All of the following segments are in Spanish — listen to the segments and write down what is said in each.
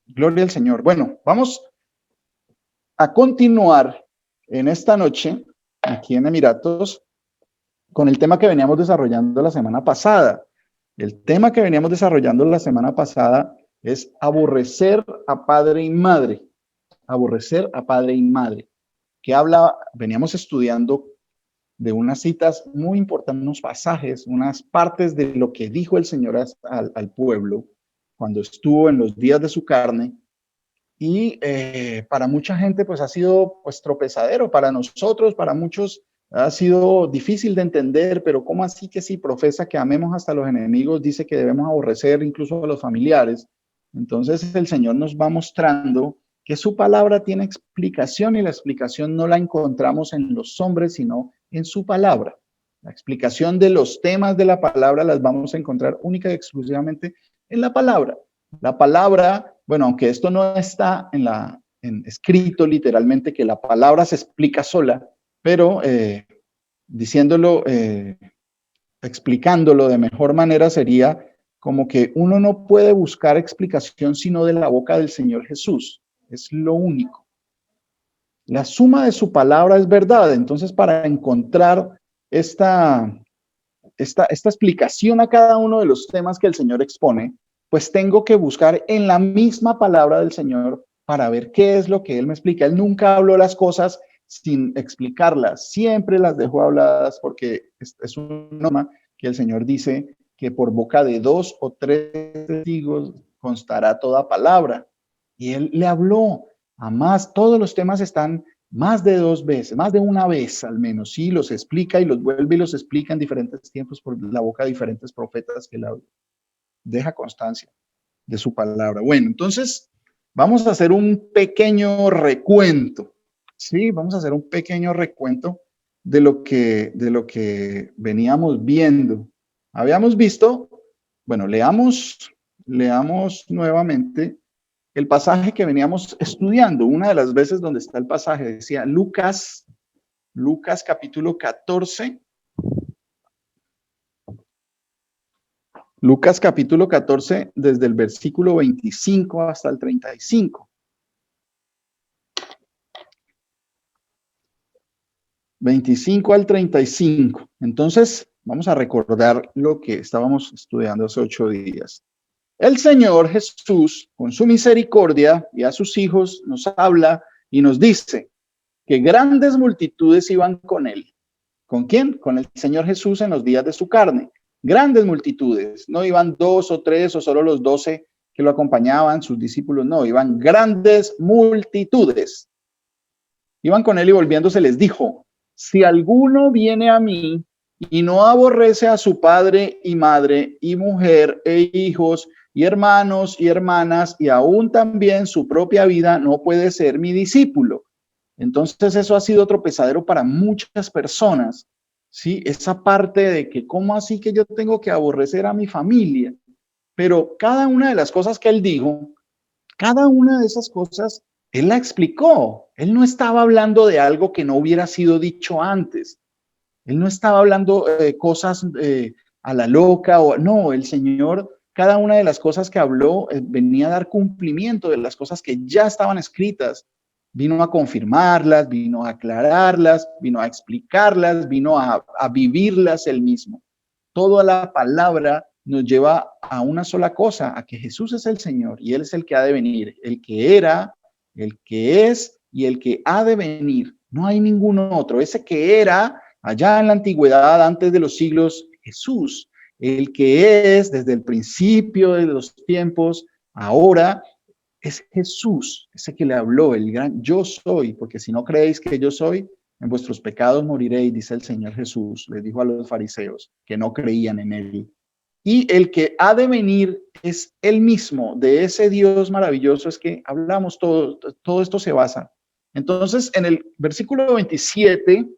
Gloria al Señor. Bueno, vamos a continuar en esta noche, aquí en Emiratos, con el tema que veníamos desarrollando la semana pasada. El tema que veníamos desarrollando la semana pasada es aborrecer a padre y madre. Aborrecer a padre y madre. Que habla, veníamos estudiando de unas citas muy importantes, unos pasajes, unas partes de lo que dijo el Señor al pueblo cuando estuvo en los días de su carne. Y para mucha gente pues ha sido pues tropezadero, para nosotros, para muchos ha sido difícil de entender, pero ¿cómo así que si profesa que amemos hasta los enemigos, dice que debemos aborrecer incluso a los familiares? Entonces el Señor nos va mostrando que su palabra tiene explicación y la explicación no la encontramos en los hombres, sino en su palabra. La explicación de los temas de la palabra las vamos a encontrar única y exclusivamente en la palabra. La palabra, bueno, aunque esto no está escrito literalmente, que la palabra se explica sola, pero diciéndolo, explicándolo de mejor manera sería como que uno no puede buscar explicación sino de la boca del Señor Jesús. Es lo único. La suma de su palabra es verdad. Entonces, para encontrar esta explicación a cada uno de los temas que el Señor expone, pues tengo que buscar en la misma palabra del Señor para ver qué es lo que Él me explica. Él nunca habló las cosas sin explicarlas, siempre las dejó habladas porque es un norma que el Señor dice que por boca de 2 o 3 testigos constará toda palabra. Y Él le habló. Además, todos los temas están más de 2 veces, más de una vez al menos, sí, los explica y los vuelve y los explica en diferentes tiempos por la boca de diferentes profetas que la deja constancia de su palabra. Bueno, entonces vamos a hacer un pequeño recuento, sí, vamos a hacer un pequeño recuento de lo que veníamos viendo. Habíamos visto, bueno, leamos nuevamente el pasaje que veníamos estudiando. Una de las veces donde está el pasaje decía Lucas capítulo 14. Lucas capítulo 14, desde el versículo 25 hasta el 35. 25 al 35. Entonces, vamos a recordar lo que estábamos estudiando hace 8 días. El Señor Jesús, con su misericordia y a sus hijos, nos habla y nos dice que grandes multitudes iban con él. ¿Con quién? Con el Señor Jesús en los días de su carne. Grandes multitudes. No iban 2 o 3 o solo los 12 que lo acompañaban, sus discípulos. No, iban grandes multitudes. Iban con él y volviéndose les dijo, si alguno viene a mí y no aborrece a su padre y madre y mujer e hijos y hermanos y hermanas y aún también su propia vida, no puede ser mi discípulo. Entonces eso ha sido tropezadero para muchas personas, ¿sí? Esa parte de que cómo así que yo tengo que aborrecer a mi familia. Pero cada una de las cosas que él dijo, cada una de esas cosas, él la explicó. Él no estaba hablando de algo que no hubiera sido dicho antes. Él no estaba hablando cosas a la loca o no, el Señor, cada una de las cosas que habló venía a dar cumplimiento de las cosas que ya estaban escritas. Vino a confirmarlas, vino a aclararlas, vino a explicarlas, vino a vivirlas él mismo. Toda la palabra nos lleva a una sola cosa, a que Jesús es el Señor y Él es el que ha de venir, el que era, el que es y el que ha de venir. No hay ningún otro. Ese que era allá en la antigüedad, antes de los siglos, Jesús, el que es desde el principio de los tiempos, ahora es Jesús, ese que le habló, el gran yo soy, porque si no creéis que yo soy, en vuestros pecados moriréis, dice el Señor Jesús, les dijo a los fariseos que no creían en él. Y el que ha de venir es él mismo, de ese Dios maravilloso es que hablamos, todo esto se basa. Entonces, en el versículo 27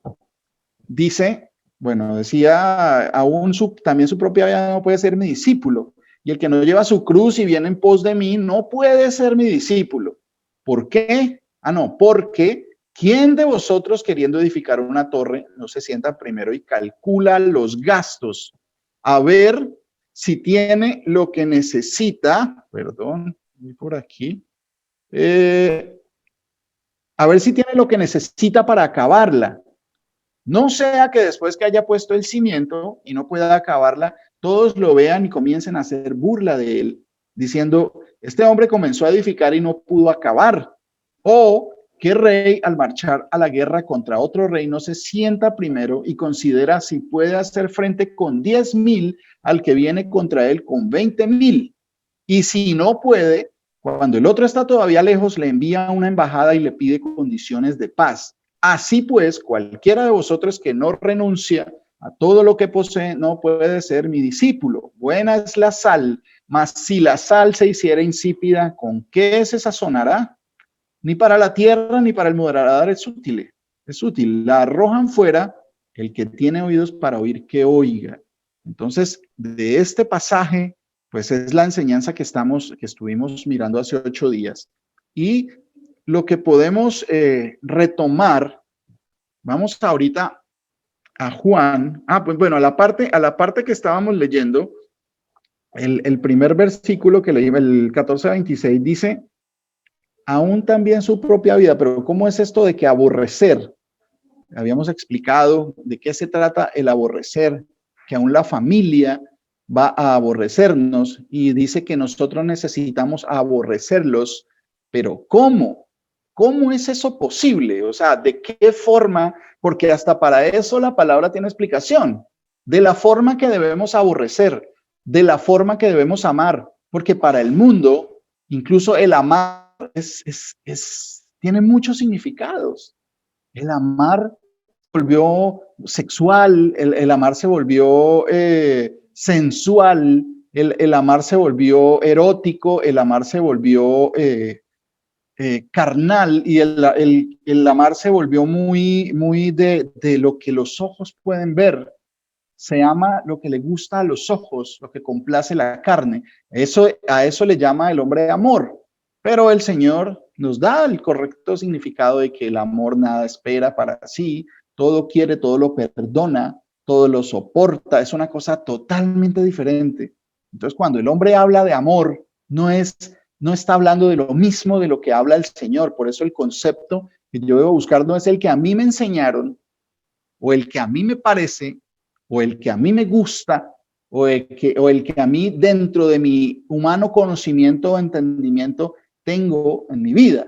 dice, bueno, decía, aún también su propia vida no puede ser mi discípulo. Y el que no lleva su cruz y viene en pos de mí no puede ser mi discípulo. ¿Por qué? No, porque ¿quién de vosotros queriendo edificar una torre no se sienta primero y calcula los gastos a ver si tiene lo que necesita, Y por aquí. A ver si tiene lo que necesita para acabarla. No sea que después que haya puesto el cimiento y no pueda acabarla, todos lo vean y comiencen a hacer burla de él, diciendo, este hombre comenzó a edificar y no pudo acabar. O qué rey al marchar a la guerra contra otro rey no se sienta primero y considera si puede hacer frente con 10,000 al que viene contra él con 20,000. Y si no puede, cuando el otro está todavía lejos, le envía una embajada y le pide condiciones de paz. Así pues, cualquiera de vosotros que no renuncia a todo lo que posee no puede ser mi discípulo. Buena es la sal, mas si la sal se hiciera insípida, ¿con qué se sazonará? Ni para la tierra ni para el moderador es útil. Es útil. La arrojan fuera. El que tiene oídos para oír, que oiga. Entonces, de este pasaje, pues es la enseñanza que estuvimos mirando hace 8 días. Y lo que podemos retomar, vamos ahorita a Juan. Pues bueno, a la parte que estábamos leyendo, el primer versículo que leí, el 14:26, dice, aún también su propia vida, pero ¿cómo es esto de que aborrecer? Habíamos explicado de qué se trata el aborrecer, que aún la familia va a aborrecernos y dice que nosotros necesitamos aborrecerlos, pero ¿cómo? ¿Cómo es eso posible? O sea, ¿de qué forma? Porque hasta para eso la palabra tiene explicación, de la forma que debemos aborrecer, de la forma que debemos amar, porque para el mundo, incluso el amar tiene muchos significados. El amar volvió sexual, el amar se volvió sensual, el amar se volvió erótico, el amar se volvió carnal y el amar se volvió muy de lo que los ojos pueden ver. Se ama lo que le gusta a los ojos, lo que complace la carne. A eso le llama el hombre amor. Pero el Señor nos da el correcto significado de que el amor nada espera para sí, todo quiere, todo lo perdona, todo lo soporta. Es una cosa totalmente diferente. Entonces, cuando el hombre habla de amor, no está hablando de lo mismo de lo que habla el Señor. Por eso el concepto que yo debo buscar no es el que a mí me enseñaron o el que a mí me parece o el que a mí me gusta, o el que a mí dentro de mi humano conocimiento o entendimiento tengo en mi vida.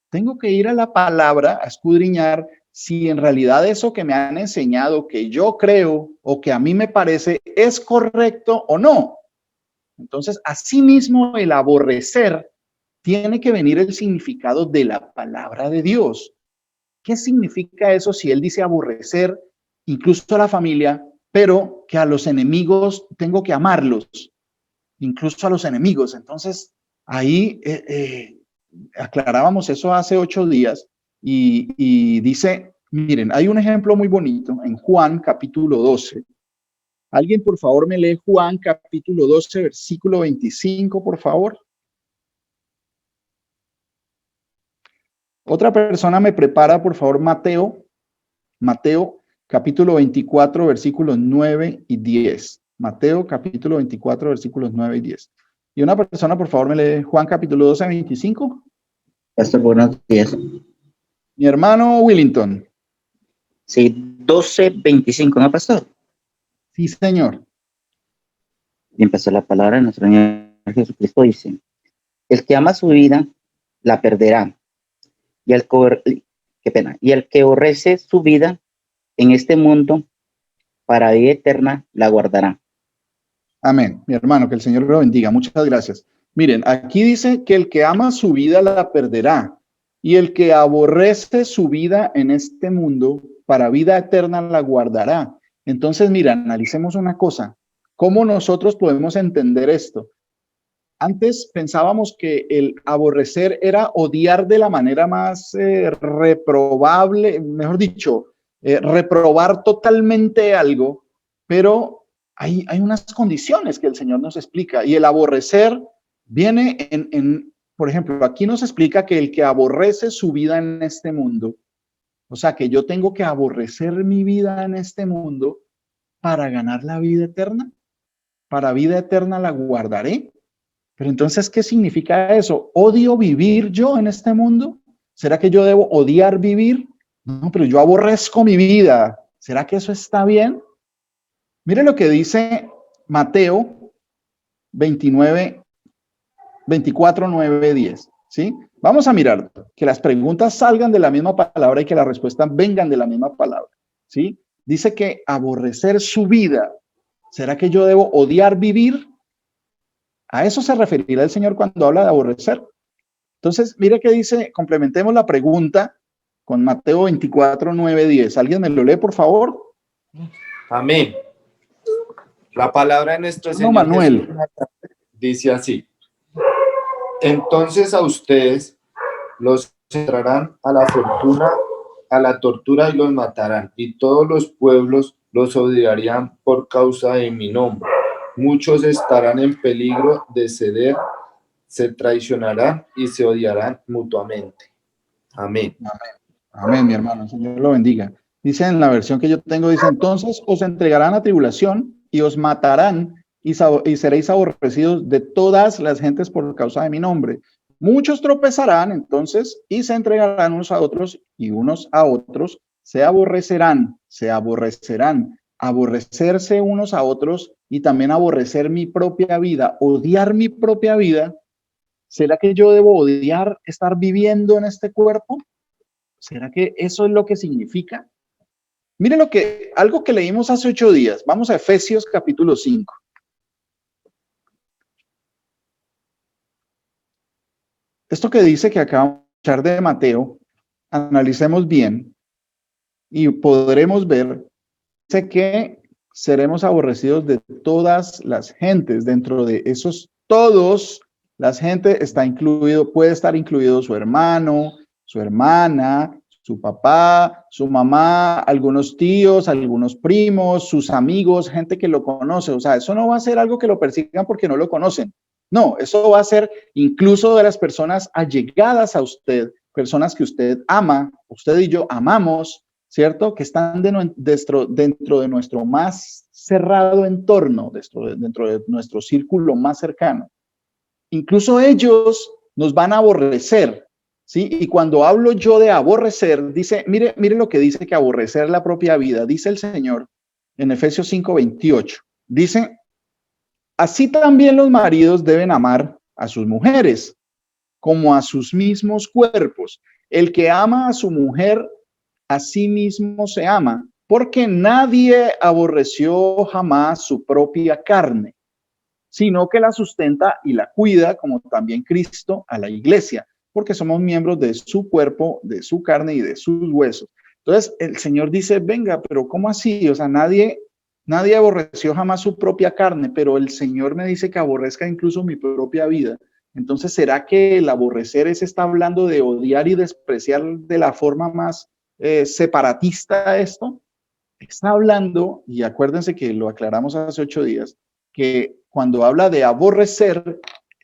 Tengo que ir a la palabra a escudriñar si en realidad eso que me han enseñado, que yo creo o que a mí me parece, es correcto o no. Entonces, asimismo, el aborrecer tiene que venir el significado de la palabra de Dios. ¿Qué significa eso si él dice aborrecer incluso a la familia, pero que a los enemigos tengo que amarlos, incluso a los enemigos? Entonces, ahí aclarábamos eso hace 8 días y dice, miren, hay un ejemplo muy bonito en Juan capítulo 12. ¿Alguien por favor me lee Juan capítulo 12, versículo 25, por favor? Otra persona me prepara, por favor, Mateo capítulo 24, versículos 9 y 10. Mateo capítulo 24, versículos 9 y 10. Y una persona, por favor, me lee Juan capítulo 12, 25. Pastor, buenos días. Mi hermano Willington. Sí, 12:25, ¿no, pastor? Sí, señor. Y empezó la palabra de nuestro Señor Jesucristo, dice, el que ama su vida, la perderá. Y el que aborrece su vida en este mundo, para vida eterna, la guardará. Amén. Mi hermano, que el Señor lo bendiga. Muchas gracias. Miren, aquí dice que el que ama su vida la perderá. Y el que aborrece su vida en este mundo, para vida eterna la guardará. Entonces, mira, analicemos una cosa. ¿Cómo nosotros podemos entender esto? Antes pensábamos que el aborrecer era odiar de la manera más reprobable, mejor dicho, reprobar totalmente algo, pero hay unas condiciones que el Señor nos explica y el aborrecer viene por ejemplo, aquí nos explica que el que aborrece su vida en este mundo, o sea, que yo tengo que aborrecer mi vida en este mundo para ganar la vida eterna, para vida eterna la guardaré. Pero entonces, ¿qué significa eso? ¿Odio vivir yo en este mundo? ¿Será que yo debo odiar vivir? No, pero yo aborrezco mi vida. ¿Será que eso está bien? Mire lo que dice Mateo 29, 24, 9, 10. ¿Sí? Vamos a mirar que las preguntas salgan de la misma palabra y que las respuestas vengan de la misma palabra. ¿Sí? Dice que aborrecer su vida. ¿Será que yo debo odiar vivir? A eso se referirá el Señor cuando habla de aborrecer. Entonces, mire que dice, complementemos la pregunta con Mateo 24, 9, 10. ¿Alguien me lo lee, por favor? Amén. La palabra de nuestro No, Señor Jesús Manuel. dice así: entonces a ustedes los entrarán a la fortuna, a la tortura y los matarán, y todos los pueblos los odiarían por causa de mi nombre. Muchos estarán en peligro de ceder, se traicionarán y se odiarán mutuamente. Amén. Amén, mi hermano. El Señor lo bendiga. Dice en la versión que yo tengo, dice, entonces os entregarán a tribulación y os matarán y seréis aborrecidos de todas las gentes por causa de mi nombre. Muchos tropezarán entonces y se entregarán unos a otros y unos a otros se aborrecerán, se aborrecerán. Aborrecerse unos a otros y también aborrecer mi propia vida, odiar mi propia vida. ¿Será que yo debo odiar estar viviendo en este cuerpo? ¿Será que eso es lo que significa? Miren algo que leímos hace 8 días. Vamos a Efesios capítulo 5. Esto que dice que acabamos de escuchar de Mateo, analicemos bien y podremos ver, dice que seremos aborrecidos de todas las gentes. Dentro de esos todos, las gentes está incluido, puede estar incluido su hermano, su hermana, su papá, su mamá, algunos tíos, algunos primos, sus amigos, gente que lo conoce. O sea, eso no va a ser algo que lo persigan porque no lo conocen. No, eso va a ser incluso de las personas allegadas a usted, personas que usted ama, usted y yo amamos, ¿cierto? Que están dentro de nuestro más cerrado entorno, dentro de nuestro círculo más cercano. Incluso ellos nos van a aborrecer, ¿sí? Y cuando hablo yo de aborrecer, dice, mire lo que dice que aborrecer la propia vida, dice el Señor en Efesios 5:28. Dice, así también los maridos deben amar a sus mujeres como a sus mismos cuerpos. El que ama a su mujer, a sí mismo se ama, porque nadie aborreció jamás su propia carne, sino que la sustenta y la cuida, como también Cristo a la iglesia, porque somos miembros de su cuerpo, de su carne y de sus huesos. Entonces el Señor dice, venga, pero ¿cómo así? O sea, nadie aborreció jamás su propia carne, pero el Señor me dice que aborrezca incluso mi propia vida. Entonces, ¿será que el aborrecer está hablando de odiar y despreciar de la forma más separatista esto? Está hablando, y acuérdense que lo aclaramos hace 8 días, que cuando habla de aborrecer,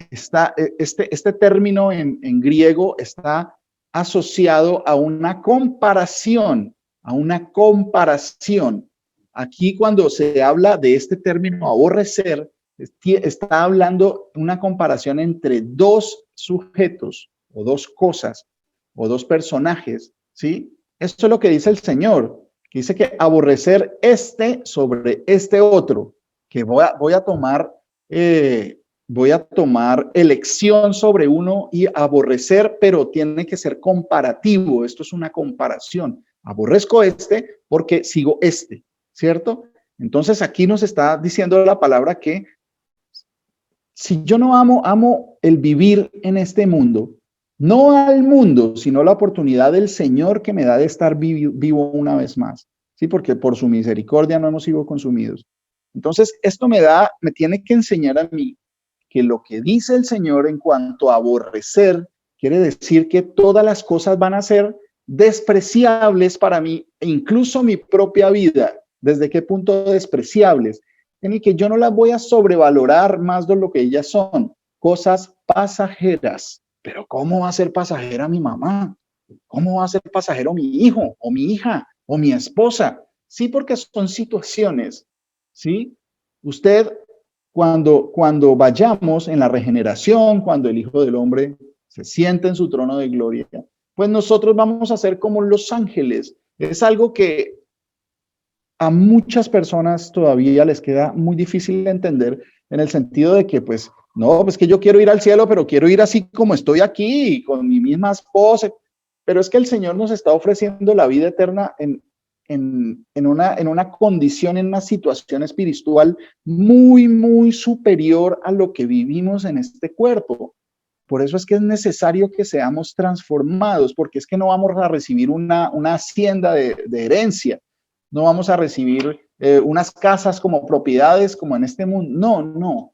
este término en griego está asociado a una comparación, a una comparación. Aquí cuando se habla de este término aborrecer, está hablando una comparación entre dos sujetos o dos cosas o dos personajes, ¿sí? Esto es lo que dice el Señor, que dice que aborrecer sobre este otro, que voy a tomar elección sobre uno y aborrecer, pero tiene que ser comparativo. Esto es una comparación. Aborrezco porque sigo ¿cierto? Entonces aquí nos está diciendo la palabra que si yo no amo el vivir en este mundo, no al mundo, sino la oportunidad del Señor que me da de estar vivo una vez más, ¿sí? Porque por su misericordia no hemos sido consumidos. Entonces, esto me tiene que enseñar a mí que lo que dice el Señor en cuanto a aborrecer, quiere decir que todas las cosas van a ser despreciables para mí, e incluso mi propia vida. ¿Desde qué punto despreciables? En el que yo no las voy a sobrevalorar más de lo que ellas son, cosas pasajeras. Pero ¿cómo va a ser pasajera mi mamá? ¿Cómo va a ser pasajero mi hijo o mi hija o mi esposa? Sí, porque son situaciones, ¿sí? Usted cuando vayamos en la regeneración, cuando el Hijo del Hombre se siente en su trono de gloria, pues nosotros vamos a ser como los ángeles. Es algo que a muchas personas todavía les queda muy difícil de entender, en el sentido de que, pues, no, pues que yo quiero ir al cielo, pero quiero ir así como estoy aquí, con mi misma esposa. Pero es que el Señor nos está ofreciendo la vida eterna en una condición, en una situación espiritual muy, muy superior a lo que vivimos en este cuerpo. Por eso es que es necesario que seamos transformados, porque es que no vamos a recibir una hacienda de herencia, no vamos a recibir unas casas como propiedades como en este mundo. No, no.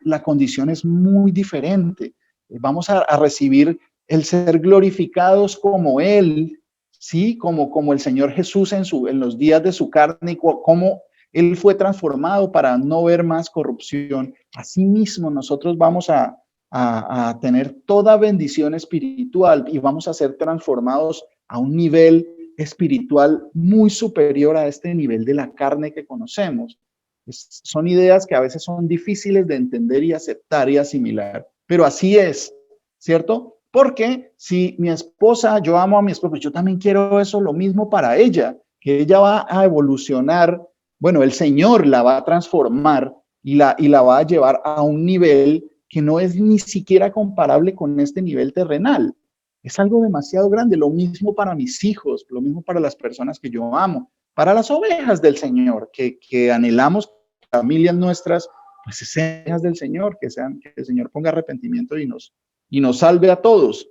La condición es muy diferente. Vamos a recibir el ser glorificados como Él, ¿sí? Como el Señor Jesús en los días de su carne, y como Él fue transformado para no ver más corrupción. Asimismo, nosotros vamos a tener toda bendición espiritual y vamos a ser transformados a un nivel espiritual muy superior a este nivel de la carne que conocemos. Son ideas que a veces son difíciles de entender y aceptar y asimilar, pero así es, ¿cierto? Porque si mi esposa, yo amo a mi esposa, yo también quiero eso, lo mismo para ella, que ella va a evolucionar, bueno, el Señor la va a transformar y la va a llevar a un nivel que no es ni siquiera comparable con este nivel terrenal. Es algo demasiado grande. Lo mismo para mis hijos, lo mismo para las personas que yo amo, para las ovejas del Señor, que anhelamos, familias nuestras, pues sean ovejas del Señor, que el Señor ponga arrepentimiento y nos salve a todos.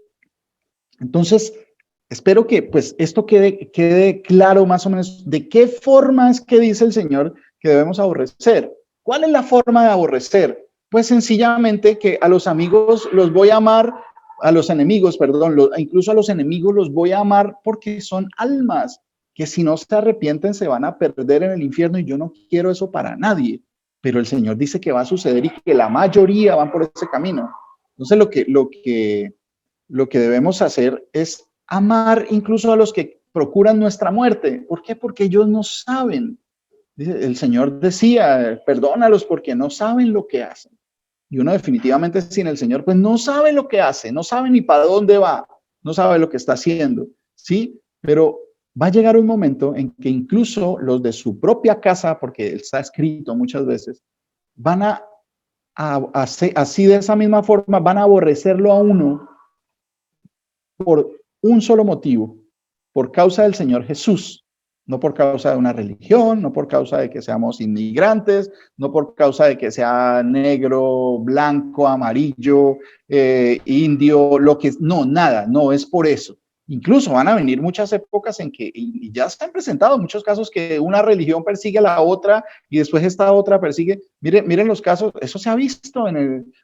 Entonces, espero que pues esto quede claro más o menos de qué forma es que dice el Señor que debemos aborrecer. ¿Cuál es la forma de aborrecer? Pues sencillamente que a los amigos los voy a amar, a los enemigos, perdón, incluso a los enemigos los voy a amar porque son almas que si no se arrepienten se van a perder en el infierno y yo no quiero eso para nadie. Pero el Señor dice que va a suceder y que la mayoría van por ese camino. Entonces lo que debemos hacer es amar incluso a los que procuran nuestra muerte. ¿Por qué? Porque ellos no saben. El Señor decía, perdónalos porque no saben lo que hacen. Y uno definitivamente sin el Señor, pues no sabe lo que hace, no sabe ni para dónde va, no sabe lo que está haciendo, ¿sí? Pero va a llegar un momento en que incluso los de su propia casa, porque está escrito muchas veces, van así de esa misma forma, van a aborrecerlo a uno por un solo motivo, por causa del Señor Jesús, no por causa de una religión, no por causa de que seamos inmigrantes, no por causa de que sea negro, blanco, amarillo, indio, lo que no, nada, no es por eso. Incluso van a venir muchas épocas en que, y ya se han presentado muchos casos que una religión persigue a la otra y después esta otra persigue. Miren los casos, eso se ha visto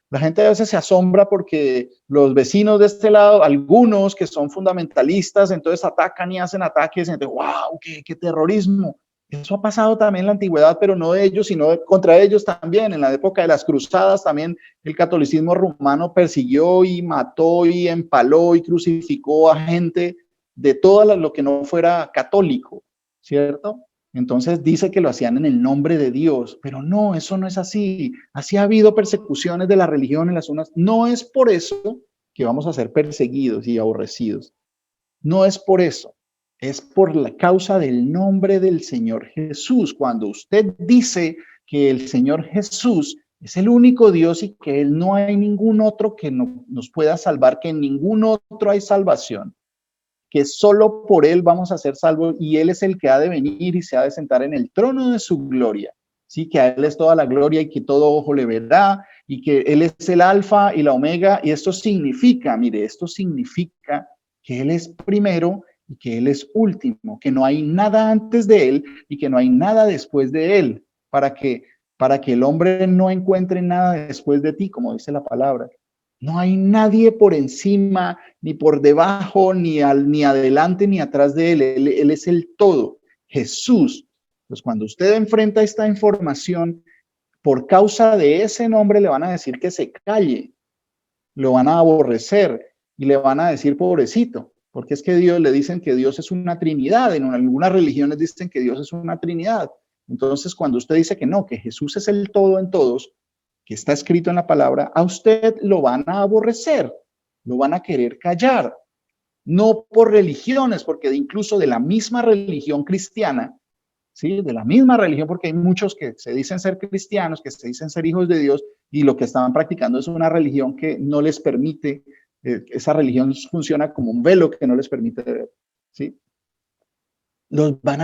la gente a veces se asombra porque los vecinos de este lado, algunos que son fundamentalistas, entonces atacan y hacen ataques, y entonces, wow, qué terrorismo. Eso ha pasado también en la antigüedad, pero no de ellos, sino contra ellos también. En la época de las cruzadas también el catolicismo romano persiguió y mató y empaló y crucificó a gente de todo lo que no fuera católico, ¿cierto? Entonces dice que lo hacían en el nombre de Dios, pero no, eso no es así. Así ha habido persecuciones de la religión en las zonas. No es por eso que vamos a ser perseguidos y aborrecidos. No es por eso. Es por la causa del nombre del Señor Jesús. Cuando usted dice que el Señor Jesús es el único Dios y que Él no hay ningún otro que nos pueda salvar, que en ningún otro hay salvación, que solo por Él vamos a ser salvos y Él es el que ha de venir y se ha de sentar en el trono de su gloria. Sí, que a Él es toda la gloria y que todo ojo le verá y que Él es el alfa y la omega. Y esto significa, mire, esto significa que Él es primero y que Él es último, que no hay nada antes de Él y que no hay nada después de Él, para que el hombre no encuentre nada después de ti, como dice la palabra. No hay nadie por encima, ni por debajo, ni adelante, ni atrás de Él. Él es el todo, Jesús. Pues cuando usted enfrenta esta información, por causa de ese nombre le van a decir que se calle, lo van a aborrecer y le van a decir pobrecito, porque es que le dicen que Dios es una trinidad. En algunas religiones dicen que Dios es una trinidad. Entonces, cuando usted dice que no, que Jesús es el todo en todos, que está escrito en la palabra, a usted lo van a aborrecer, lo van a querer callar. No por religiones, porque incluso de la misma religión cristiana, ¿sí? De la misma religión, porque hay muchos que se dicen ser cristianos, que se dicen ser hijos de Dios, y lo que estaban practicando es una religión que no les permite, esa religión funciona como un velo que no les permite ver, ¿sí? Nos van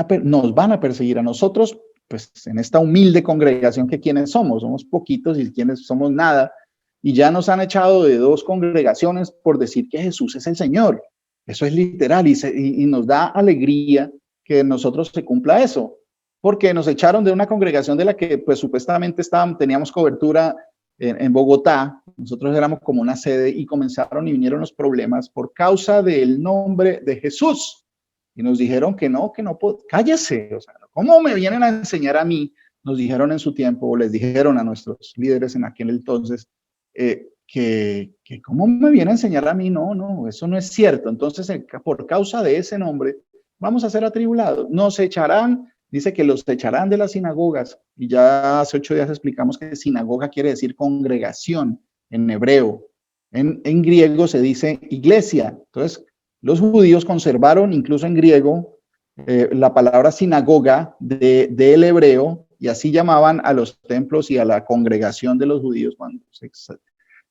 a perseguir a nosotros, pues en esta humilde congregación que quienes somos poquitos y quienes somos nada, y ya nos han echado de 2 congregaciones por decir que Jesús es el Señor. Eso es literal y nos da alegría que nosotros se cumpla eso, porque nos echaron de una congregación de la que pues supuestamente teníamos cobertura en Bogotá. Nosotros éramos como una sede y comenzaron y vinieron los problemas por causa del nombre de Jesús. Y nos dijeron que no cállese, o sea, ¿cómo me vienen a enseñar a mí? Nos dijeron en su tiempo, o les dijeron a nuestros líderes en aquel entonces, que ¿cómo me viene a enseñar a mí? No, eso no es cierto. Entonces, por causa de ese nombre, vamos a ser atribulados. Nos echarán, dice que los echarán de las sinagogas. Y ya hace 8 días explicamos que sinagoga quiere decir congregación en hebreo. En griego se dice iglesia. Entonces, los judíos conservaron, incluso en griego, la palabra sinagoga del hebreo, y así llamaban a los templos y a la congregación de los judíos cuando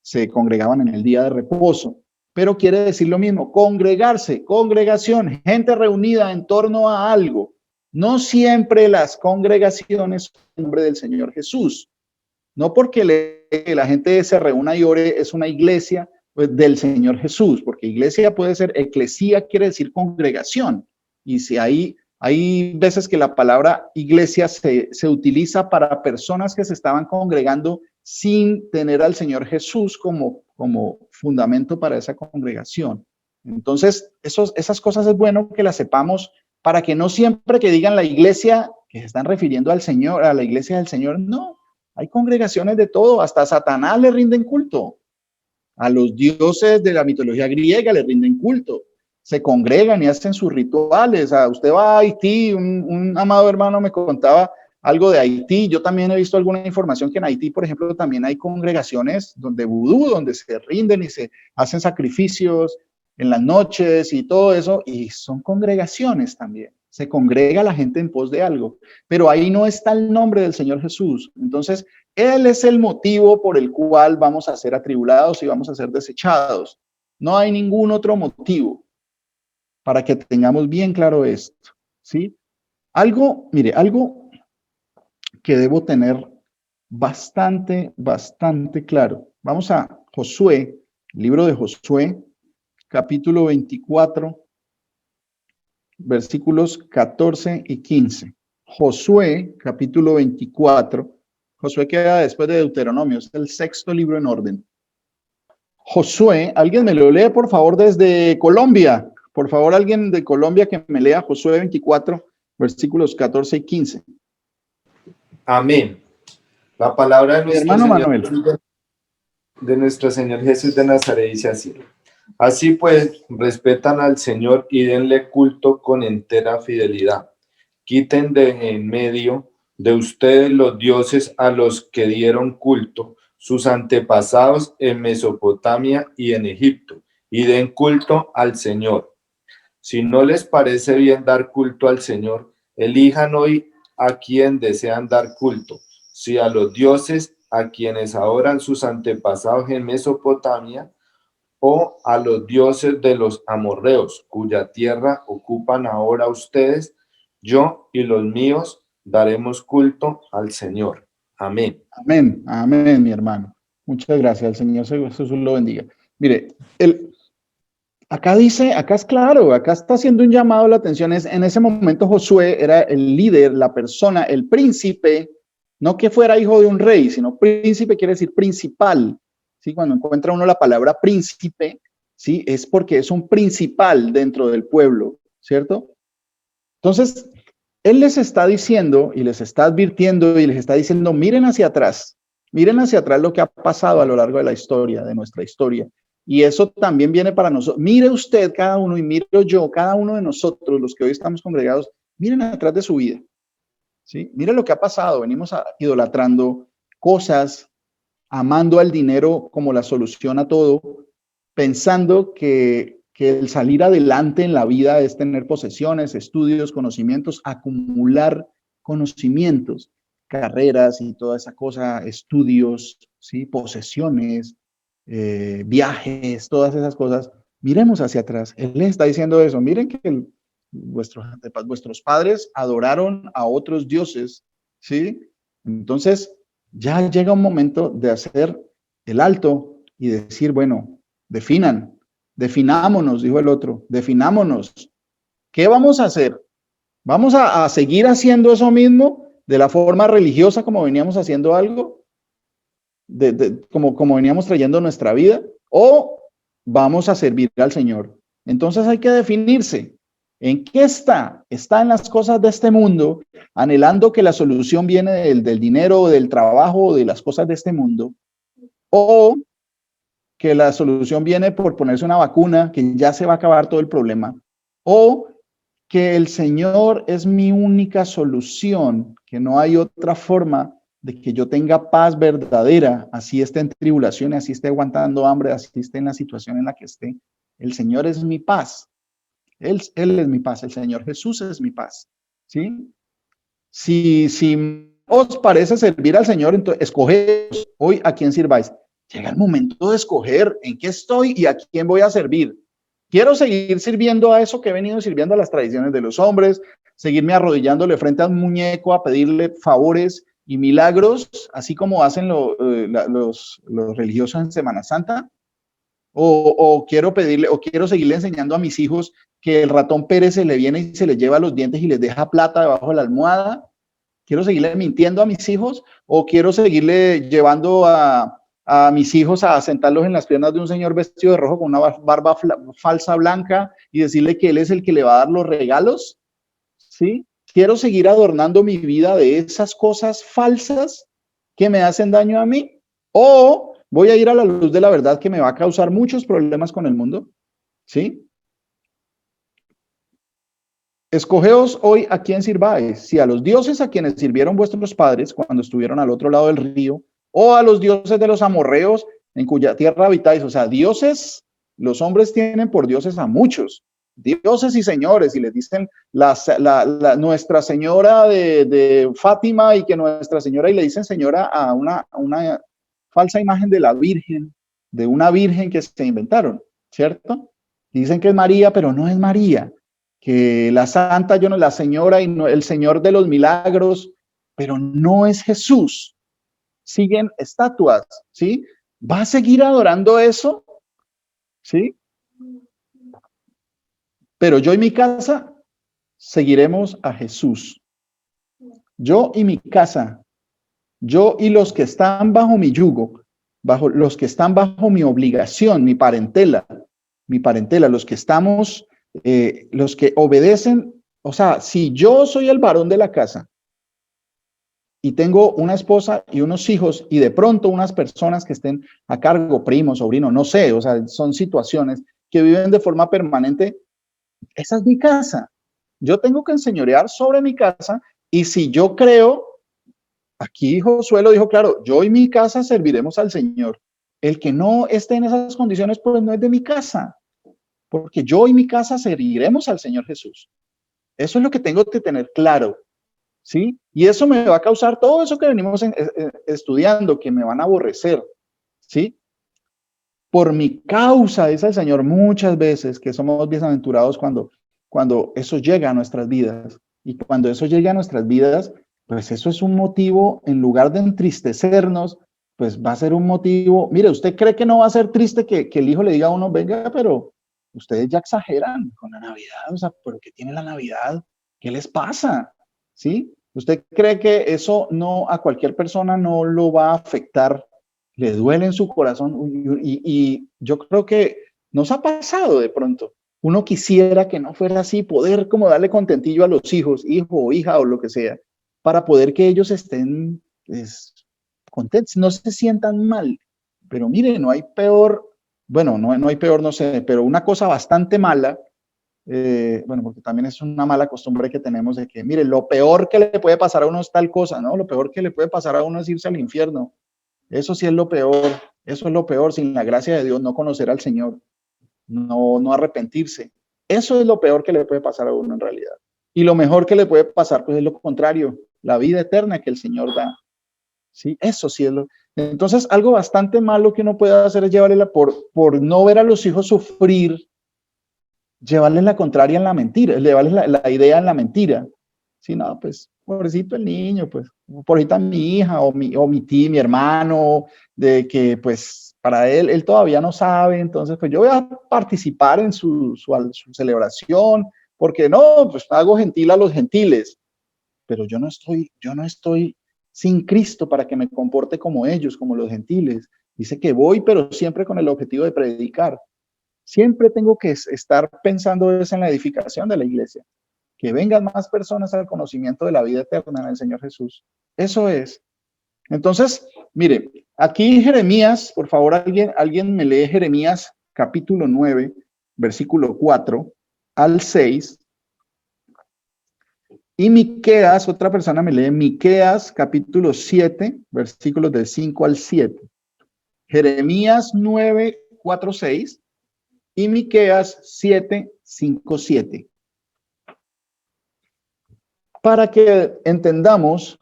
se congregaban en el día de reposo. Pero quiere decir lo mismo, congregarse, congregación, gente reunida en torno a algo. No siempre las congregaciones son en nombre del Señor Jesús. No porque la gente se reúna y ore es una iglesia, pues, del Señor Jesús, porque iglesia puede ser, eclesía quiere decir congregación, y si hay veces que la palabra iglesia se utiliza para personas que se estaban congregando sin tener al Señor Jesús como fundamento para esa congregación. Entonces, esas cosas es bueno que las sepamos para que no siempre que digan la iglesia, que se están refiriendo al Señor, a la iglesia del Señor, no, hay congregaciones de todo, hasta a Satanás le rinden culto. A los dioses de la mitología griega le rinden culto, se congregan y hacen sus rituales. Usted va a Haití, un amado hermano me contaba algo de Haití. Yo también he visto alguna información que en Haití, por ejemplo, también hay congregaciones donde vudú, donde se rinden y se hacen sacrificios en las noches y todo eso, y son congregaciones también. Se congrega la gente en pos de algo, pero ahí no está el nombre del Señor Jesús. Entonces, Él es el motivo por el cual vamos a ser atribulados y vamos a ser desechados. No hay ningún otro motivo, para que tengamos bien claro esto, ¿sí? Algo que debo tener bastante claro. Vamos a Josué, libro de Josué, capítulo 24, versículos 14 y 15. Josué, capítulo 24. Josué queda después de Deuteronomio, es el 6º libro en orden. Josué, alguien me lo lee, por favor, desde Colombia. Por favor, alguien de Colombia que me lea Josué 24, versículos 14 y 15. Amén. La palabra de nuestro hermano Señor, Manuel. De nuestro Señor Jesús de Nazaret dice así. Así pues, respetan al Señor y denle culto con entera fidelidad. Quiten de en medio de ustedes los dioses a los que dieron culto sus antepasados en Mesopotamia y en Egipto, y den culto al Señor. Si no les parece bien dar culto al Señor, elijan hoy a quien desean dar culto, si a los dioses a quienes adoran sus antepasados en Mesopotamia, o a los dioses de los amorreos, cuya tierra ocupan ahora ustedes. Yo y los míos daremos culto al Señor. Amén. Amén, amén, mi hermano. Muchas gracias, el Señor Jesús lo bendiga. Mire, acá dice, acá es claro, acá está haciendo un llamado a la atención. En ese momento Josué era el líder, la persona, el príncipe, no que fuera hijo de un rey, sino príncipe quiere decir principal. ¿Sí? Cuando encuentra uno la palabra príncipe, ¿sí? Es porque es un principal dentro del pueblo, ¿cierto? Entonces, él les está diciendo y les está advirtiendo y les está diciendo, miren hacia atrás lo que ha pasado a lo largo de la historia, de nuestra historia. Y eso también viene para nosotros. Mire usted cada uno y miro yo, cada uno de nosotros, los que hoy estamos congregados, miren atrás de su vida. ¿sí? Mire lo que ha pasado, venimos idolatrando cosas, amando al dinero como la solución a todo, pensando que el salir adelante en la vida es tener posesiones, estudios, conocimientos, acumular conocimientos, carreras y toda esa cosa, estudios, ¿sí? Posesiones, viajes, todas esas cosas. Miremos hacia atrás. Él les está diciendo eso. Miren que vuestros padres adoraron a otros dioses, ¿sí? Entonces, ya llega un momento de hacer el alto y decir, bueno, definámonos, dijo el otro, definámonos. ¿Qué vamos a hacer? ¿Vamos a seguir haciendo eso mismo de la forma religiosa como veníamos haciendo algo? Como veníamos trayendo nuestra vida, o vamos a servir al Señor. Entonces hay que definirse. ¿En qué está? ¿Está en las cosas de este mundo, anhelando que la solución viene del dinero, del trabajo, de las cosas de este mundo? ¿O que la solución viene por ponerse una vacuna, que ya se va a acabar todo el problema? ¿O que el Señor es mi única solución, que no hay otra forma de que yo tenga paz verdadera, así esté en tribulación, así esté aguantando hambre, así esté en la situación en la que esté? El Señor es mi paz. Él es mi paz. El Señor Jesús es mi paz. ¿Sí? Si os parece servir al Señor, entonces escoged hoy a quién sirváis. Llega el momento de escoger en qué estoy y a quién voy a servir. Quiero seguir sirviendo a eso que he venido sirviendo, a las tradiciones de los hombres, seguirme arrodillándole frente a un muñeco a pedirle favores y milagros, así como hacen los religiosos en Semana Santa. O quiero pedirle, o quiero seguirle enseñando a mis hijos que el ratón Pérez se le viene y se le lleva los dientes y les deja plata debajo de la almohada. Quiero seguirle mintiendo a mis hijos, o quiero seguirle llevando a mis hijos a sentarlos en las piernas de un señor vestido de rojo con una barba falsa blanca y decirle que él es el que le va a dar los regalos. ¿Sí? Quiero seguir adornando mi vida de esas cosas falsas que me hacen daño a mí, o voy a ir a la luz de la verdad que me va a causar muchos problemas con el mundo. ¿Sí? Escogeos hoy a quién sirváis, si a los dioses a quienes sirvieron vuestros padres cuando estuvieron al otro lado del río, o a los dioses de los amorreos en cuya tierra habitáis. O sea, dioses, los hombres tienen por dioses a muchos, dioses y señores, y les dicen Nuestra Señora de Fátima, y que Nuestra Señora, y le dicen señora a una falsa imagen de la Virgen, de una Virgen que se inventaron, ¿cierto? Y dicen que es María, pero no es María. Que la santa, yo no, la señora y no, el Señor de los milagros, pero no es Jesús. Siguen estatuas, ¿sí? ¿Va a seguir adorando eso? ¿Sí? Pero yo y mi casa seguiremos a Jesús. Yo y mi casa, yo y los que están bajo mi yugo, bajo los que están bajo mi obligación, mi parentela, los que estamos, los que obedecen. O sea, si yo soy el varón de la casa y tengo una esposa y unos hijos, y de pronto unas personas que estén a cargo, primo, sobrino, no sé, o sea, son situaciones que viven de forma permanente, esa es mi casa. Yo tengo que enseñorear sobre mi casa, y si yo creo, aquí Josué lo dijo claro, yo y mi casa serviremos al Señor. El que no esté en esas condiciones, pues no es de mi casa, porque yo y mi casa serviremos al Señor Jesús. Eso es lo que tengo que tener claro. ¿Sí? Y eso me va a causar todo eso que venimos estudiando, que me van a aborrecer, ¿sí? Por mi causa, dice el Señor muchas veces, que somos bienaventurados cuando eso llega a nuestras vidas. Y cuando eso llega a nuestras vidas, pues eso es un motivo, en lugar de entristecernos, pues va a ser un motivo. Mire, ¿usted cree que no va a ser triste que el hijo le diga a uno, venga, pero ustedes ya exageran con la Navidad? O sea, ¿pero qué tiene la Navidad? ¿Qué les pasa? ¿Sí? ¿Usted cree que eso no a cualquier persona no lo va a afectar? Le duele en su corazón, y yo creo que nos ha pasado de pronto. Uno quisiera que no fuera así, poder como darle contentillo a los hijos, hijo o hija o lo que sea, para poder que ellos estén contentos, no se sientan mal. Pero mire, no hay peor, bueno, no hay peor, no sé, pero una cosa bastante mala bueno, porque también es una mala costumbre que tenemos de que, mire, lo peor que le puede pasar a uno es tal cosa, ¿no? Lo peor que le puede pasar a uno es irse al infierno. Eso sí es lo peor, eso es lo peor, sin la gracia de Dios, no conocer al Señor, no arrepentirse. Eso es lo peor que le puede pasar a uno en realidad. Y lo mejor que le puede pasar, pues es lo contrario, la vida eterna que el Señor da. Sí, eso sí es lo. Entonces, algo bastante malo que uno puede hacer es llevarle por no ver a los hijos sufrir, llevarles la contraria en la mentira, llevarles la idea en la mentira. Si no, pues, pobrecito el niño, pues, pobrecita mi hija o mi tía, mi hermano, de que, pues, para él todavía no sabe, entonces, pues, yo voy a participar en su celebración, porque no, pues, hago gentil a los gentiles, pero yo no estoy sin Cristo para que me comporte como ellos, como los gentiles. Dice que voy, pero siempre con el objetivo de predicar. Siempre tengo que estar pensando en la edificación de la iglesia, que vengan más personas al conocimiento de la vida eterna en el Señor Jesús. Eso es. Entonces, mire, aquí Jeremías, por favor, alguien me lee Jeremías capítulo 9, versículo 4 al 6. Y Miqueas, otra persona me lee Miqueas capítulo 7, versículos del 5 al 7. Jeremías 9, 4, 6. Y Miqueas 7, 5, 7. Para que entendamos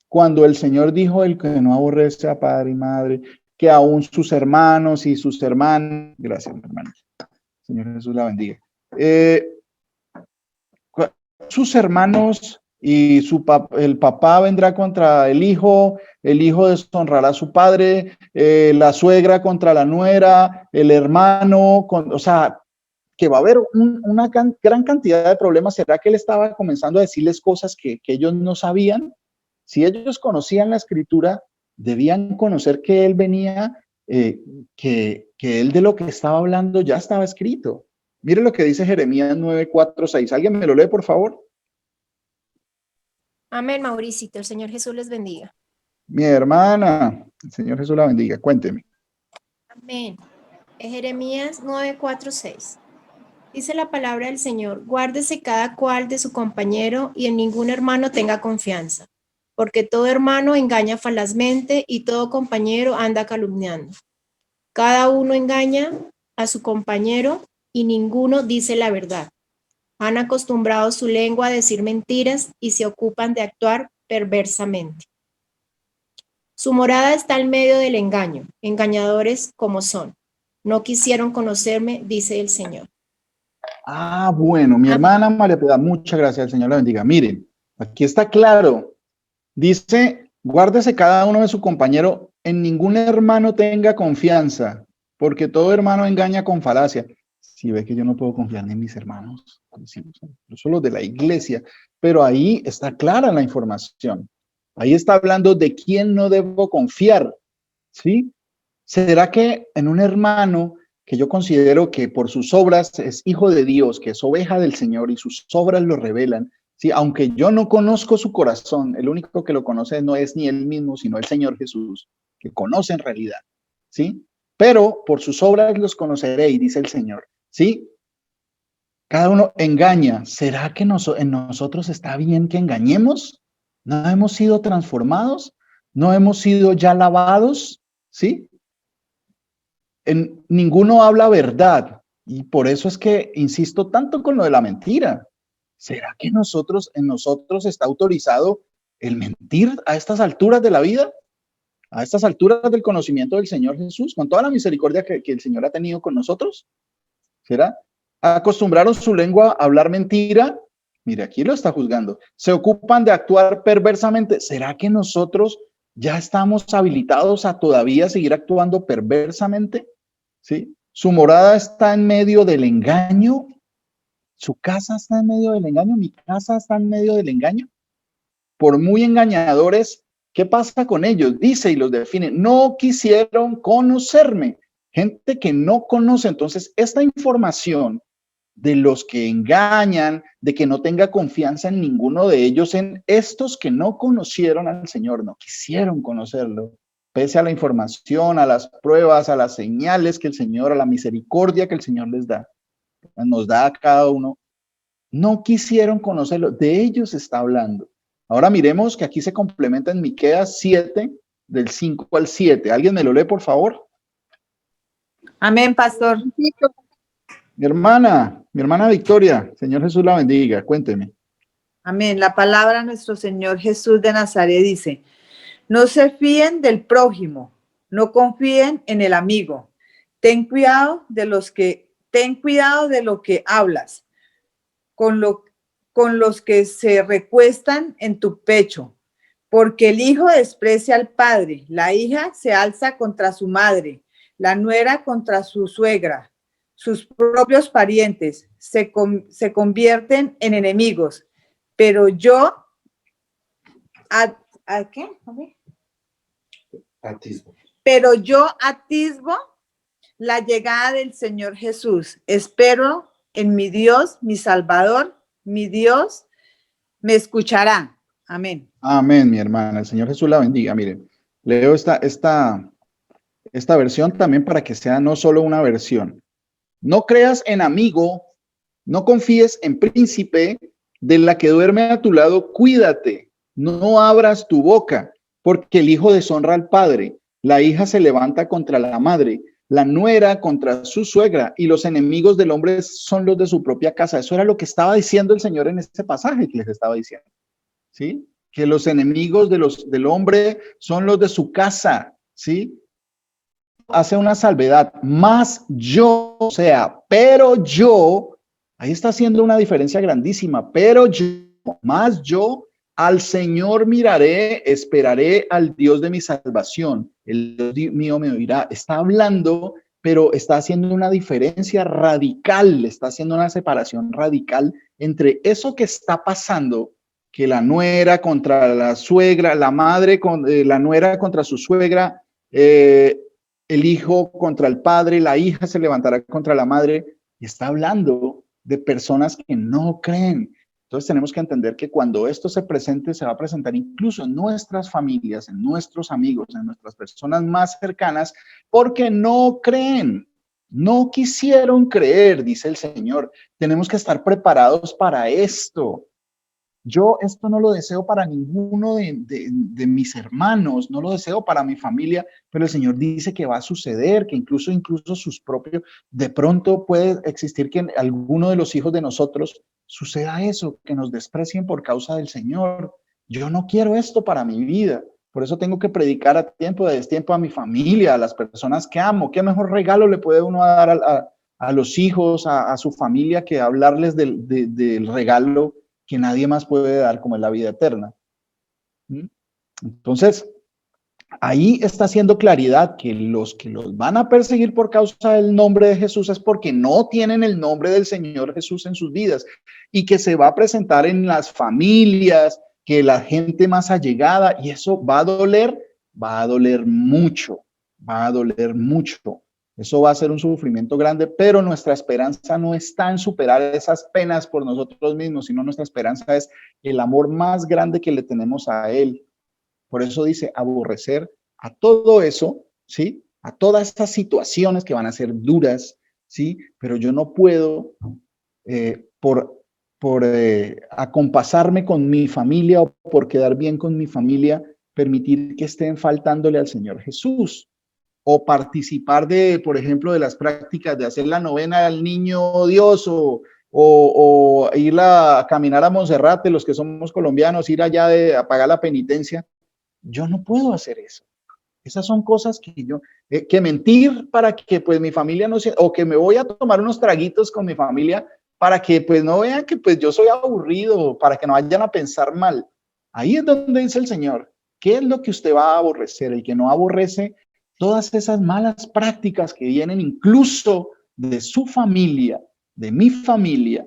cuando el Señor dijo el que no aborrece a padre y madre, que aún sus hermanos y sus hermanas, gracias hermano, Señor Jesús la bendiga, sus hermanos y el papá vendrá contra el hijo deshonrará a su padre, la suegra contra la nuera, el hermano, o sea, que va a haber una gran cantidad de problemas. ¿Será que él estaba comenzando a decirles cosas que ellos no sabían? Si ellos conocían la escritura, debían conocer que él venía, que él de lo que estaba hablando ya estaba escrito. Mire lo que dice Jeremías 9, 4, 6. ¿Alguien me lo lee, por favor? Amén, Mauricito. El Señor Jesús les bendiga. Mi hermana, el Señor Jesús la bendiga. Cuénteme. Amén. Jeremías 9, 4, 6. Dice la palabra del Señor: guárdese cada cual de su compañero y en ningún hermano tenga confianza, porque todo hermano engaña falazmente y todo compañero anda calumniando. Cada uno engaña a su compañero y ninguno dice la verdad. Han acostumbrado su lengua a decir mentiras y se ocupan de actuar perversamente. Su morada está en medio del engaño, engañadores como son. No quisieron conocerme, dice el Señor. Ah, bueno, mi hermana María Piedad, muchas gracias, el Señor la bendiga. Miren, aquí está claro. Dice, guárdese cada uno de su compañero, en ningún hermano tenga confianza, porque todo hermano engaña con falacia. Si ve que yo no puedo confiar en mis hermanos, incluso los de la iglesia, pero ahí está clara la información. Ahí está hablando de quién no debo confiar, ¿sí? ¿Será que en un hermano que yo considero que por sus obras es hijo de Dios, que es oveja del Señor y sus obras lo revelan? Sí, aunque yo no conozco su corazón, el único que lo conoce no es ni él mismo, sino el Señor Jesús, que conoce en realidad, ¿sí? Pero por sus obras los conoceréis, dice el Señor, ¿sí? Cada uno engaña. ¿Será que en nosotros está bien que engañemos? ¿No hemos sido transformados? ¿No hemos sido ya lavados? ¿Sí? Ninguno habla verdad. Y por eso es que insisto tanto con lo de la mentira. ¿Será que en nosotros está autorizado el mentir a estas alturas de la vida? A estas alturas del conocimiento del Señor Jesús, con toda la misericordia que el Señor ha tenido con nosotros. ¿Será? Acostumbraron su lengua a hablar mentira. Mire, aquí lo está juzgando. Se ocupan de actuar perversamente. ¿Será que nosotros ya estamos habilitados a todavía seguir actuando perversamente? ¿Sí? Su morada está en medio del engaño. Su casa está en medio del engaño. Mi casa está en medio del engaño. Por muy engañadores, ¿qué pasa con ellos? Dice y los define. No quisieron conocerme. Gente que no conoce. Entonces, esta información de los que engañan, de que no tenga confianza en ninguno de ellos, en estos que no conocieron al Señor, no quisieron conocerlo, pese a la información, a las pruebas, a las señales que el Señor, a la misericordia que el Señor les da. nos da a cada uno, no quisieron conocerlo. De ellos está hablando. Ahora miremos que aquí se complementa en Miqueas 7, del 5 al 7. ¿Alguien me lo lee, por favor? Amén, pastor. Mi hermana Victoria, Señor Jesús la bendiga, cuénteme. Amén. La palabra de nuestro Señor Jesús de Nazaret dice: no se fíen del prójimo, no confíen en el amigo. Ten cuidado de lo que hablas, con los que se recuestan en tu pecho, porque el hijo desprecia al padre, la hija se alza contra su madre, la nuera contra su suegra, sus propios parientes se convierten en enemigos, pero yo ¿qué? Atisbo. Pero yo atisbo la llegada del Señor Jesús. Espero en mi Dios, mi Salvador, mi Dios me escuchará. Amén. Amén, mi hermana. El Señor Jesús la bendiga. Miren, leo esta versión también para que sea no solo una versión. No creas en amigo, no confíes en príncipe, de la que duerme a tu lado, cuídate. No abras tu boca, porque el hijo deshonra al padre, la hija se levanta contra la madre, la nuera contra su suegra, y los enemigos del hombre son los de su propia casa. Eso era lo que estaba diciendo el Señor en este pasaje que les estaba diciendo, ¿sí? Que los enemigos del hombre son los de su casa, ¿sí? Hace una salvedad, más yo, o sea, pero yo, ahí está haciendo una diferencia grandísima, pero yo, más yo, al Señor miraré, esperaré al Dios de mi salvación, el Dios mío me oirá. Está hablando, pero está haciendo una diferencia radical, está haciendo una separación radical entre eso que está pasando, que la nuera contra la suegra, la madre con la nuera contra su suegra, el hijo contra el padre, la hija se levantará contra la madre, y está hablando de personas que no creen. Entonces tenemos que entender que cuando esto se presente, se va a presentar incluso en nuestras familias, en nuestros amigos, en nuestras personas más cercanas, porque no creen, no quisieron creer, dice el Señor. Tenemos que estar preparados para esto. Yo esto no lo deseo para ninguno de mis hermanos, no lo deseo para mi familia, pero el Señor dice que va a suceder, que incluso sus propios, de pronto puede existir que en alguno de los hijos de nosotros suceda eso, que nos desprecien por causa del Señor. Yo no quiero esto para mi vida, por eso tengo que predicar a tiempo de destiempo a mi familia, a las personas que amo. ¿Qué mejor regalo le puede uno dar a los hijos, a su familia, que hablarles del regalo que nadie más puede dar, como es la vida eterna? Entonces, ahí está haciendo claridad que los van a perseguir por causa del nombre de Jesús es porque no tienen el nombre del Señor Jesús en sus vidas, y que se va a presentar en las familias, que la gente más allegada, y eso va a doler mucho, va a doler mucho. Eso va a ser un sufrimiento grande, pero nuestra esperanza no está en superar esas penas por nosotros mismos, sino nuestra esperanza es el amor más grande que le tenemos a Él. Por eso dice aborrecer a todo eso, ¿sí? A todas estas situaciones que van a ser duras, ¿sí? Pero yo no puedo, por acompasarme con mi familia o por quedar bien con mi familia, permitir que estén faltándole al Señor Jesús. O participar por ejemplo, de las prácticas de hacer la novena al niño Dios, o ir a caminar a Monserrate, los que somos colombianos, ir allá a pagar la penitencia. Yo no puedo hacer eso. Esas son cosas que mentir para que pues mi familia no o que me voy a tomar unos traguitos con mi familia para que pues no vean que pues yo soy aburrido, para que no vayan a pensar mal. Ahí es donde dice el Señor, ¿qué es lo que usted va a aborrecer? El que no aborrece todas esas malas prácticas que vienen incluso de su familia, de mi familia,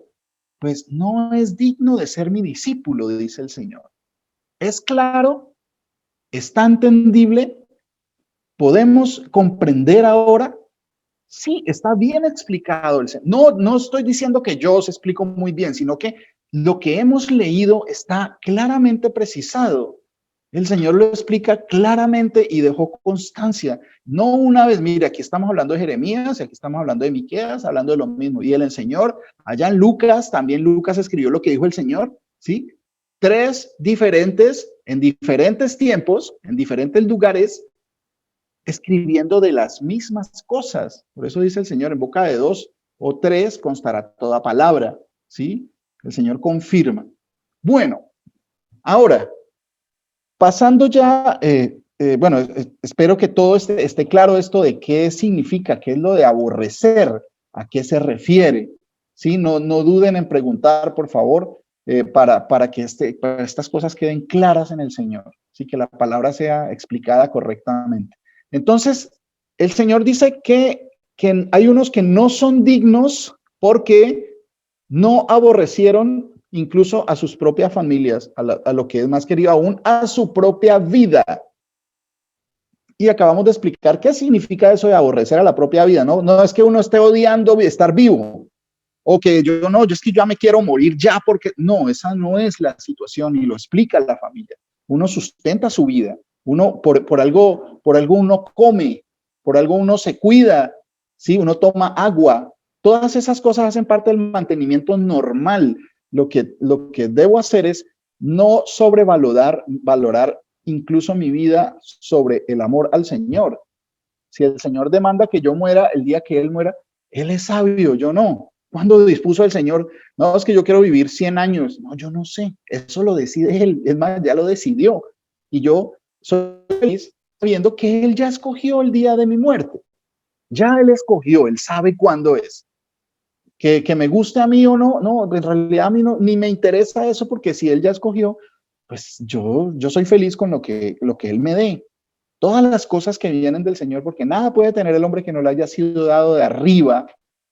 pues no es digno de ser mi discípulo, dice el Señor. ¿Es claro? ¿Está entendible? ¿Podemos comprender ahora? Sí, está bien explicado. No estoy diciendo que yo os explico muy bien, sino que lo que hemos leído está claramente precisado. El Señor lo explica claramente y dejó constancia. No una vez, mire, aquí estamos hablando de Jeremías, aquí estamos hablando de Miqueas, hablando de lo mismo. Y el Señor, allá en Lucas, también Lucas escribió lo que dijo el Señor, ¿sí? 3 diferentes, en diferentes tiempos, en diferentes lugares, escribiendo de las mismas cosas. Por eso dice el Señor, en boca de 2 o 3 constará toda palabra, ¿sí? El Señor confirma. Bueno, ahora, pasando ya, bueno, espero que todo esté claro esto de qué significa, qué es lo de aborrecer, a qué se refiere, ¿sí? No duden en preguntar, por favor, para que para estas cosas queden claras en el Señor, ¿sí? Que la palabra sea explicada correctamente. Entonces, el Señor dice que hay unos que no son dignos porque no aborrecieron incluso a sus propias familias, a lo que es más querido aún, a su propia vida. Y acabamos de explicar qué significa eso de aborrecer a la propia vida. No es que uno esté odiando estar vivo, o que yo es que yo ya me quiero morir ya, porque no, esa no es la situación y lo explica la familia. Uno sustenta su vida, uno por algo uno come, por algo uno se cuida, ¿sí? Uno toma agua. Todas esas cosas hacen parte del mantenimiento normal. Lo que debo hacer es no sobrevalorar incluso mi vida sobre el amor al Señor. Si el Señor demanda que yo muera el día que Él muera, Él es sabio, yo no. ¿Cuándo dispuso el Señor? No, es que yo quiero vivir 100 años. No, yo no sé. Eso lo decide Él. Es más, ya lo decidió. Y yo soy feliz sabiendo que Él ya escogió el día de mi muerte. Ya Él escogió, Él sabe cuándo es. Que me guste a mí o no, en realidad a mí no, ni me interesa eso, porque si Él ya escogió, pues yo soy feliz con lo que Él me dé. Todas las cosas que vienen del Señor, porque nada puede tener el hombre que no le haya sido dado de arriba,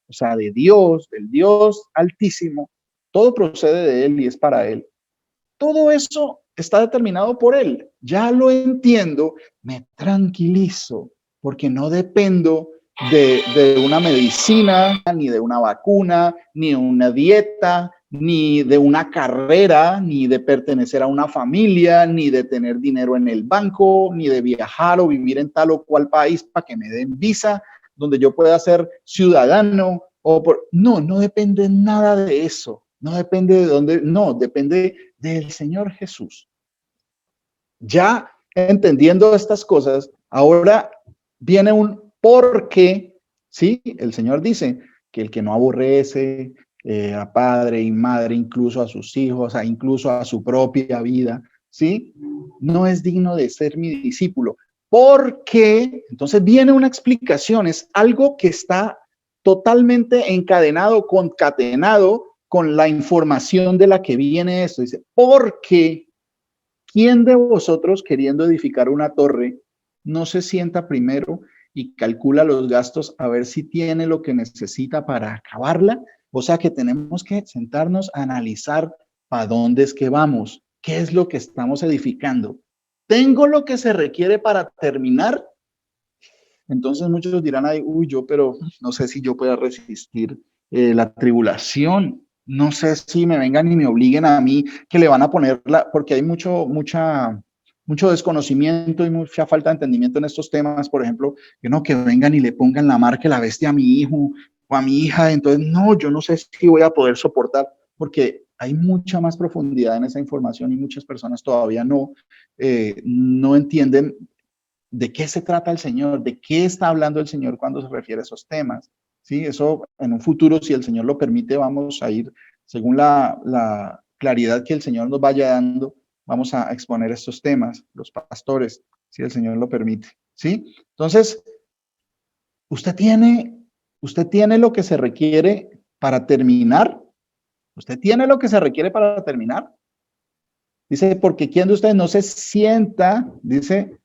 o sea, de Dios, del Dios altísimo. Todo procede de Él y es para Él. Todo eso está determinado por Él. Ya lo entiendo, me tranquilizo, porque no dependo de una medicina, ni de una vacuna, ni de una dieta, ni de una carrera, ni de pertenecer a una familia, ni de tener dinero en el banco, ni de viajar o vivir en tal o cual país para que me den visa, donde yo pueda ser ciudadano. No depende nada de eso. No depende de dónde, no, depende del Señor Jesús. Ya entendiendo estas cosas, ahora viene un por qué, ¿sí? El Señor dice que el que no aborrece a padre y madre, incluso a sus hijos, incluso a su propia vida, ¿sí? No es digno de ser mi discípulo. Porque, entonces viene una explicación, es algo que está totalmente encadenado, concatenado con la información de la que viene esto. Dice, porque ¿quién de vosotros, queriendo edificar una torre, no se sienta primero y calcula los gastos a ver si tiene lo que necesita para acabarla? O sea que tenemos que sentarnos a analizar para dónde es que vamos, qué es lo que estamos edificando. ¿Tengo lo que se requiere para terminar? Entonces muchos dirán, pero no sé si yo pueda resistir la tribulación. No sé si me vengan y me obliguen a mí, que le van a poner porque hay mucho desconocimiento y mucha falta de entendimiento en estos temas. Por ejemplo, que vengan y le pongan la marca de la bestia a mi hijo o a mi hija. Entonces, no, yo no sé si voy a poder soportar, porque hay mucha más profundidad en esa información y muchas personas todavía no entienden de qué se trata el Señor, de qué está hablando el Señor cuando se refiere a esos temas. ¿Sí? Eso en un futuro, si el Señor lo permite, vamos a ir, según la claridad que el Señor nos vaya dando, vamos a exponer estos temas, los pastores, si el Señor lo permite. ¿Sí? Entonces, usted tiene lo que se requiere para terminar. ¿Usted tiene lo que se requiere para terminar? Dice, porque ¿quién de ustedes no se sienta? Dice,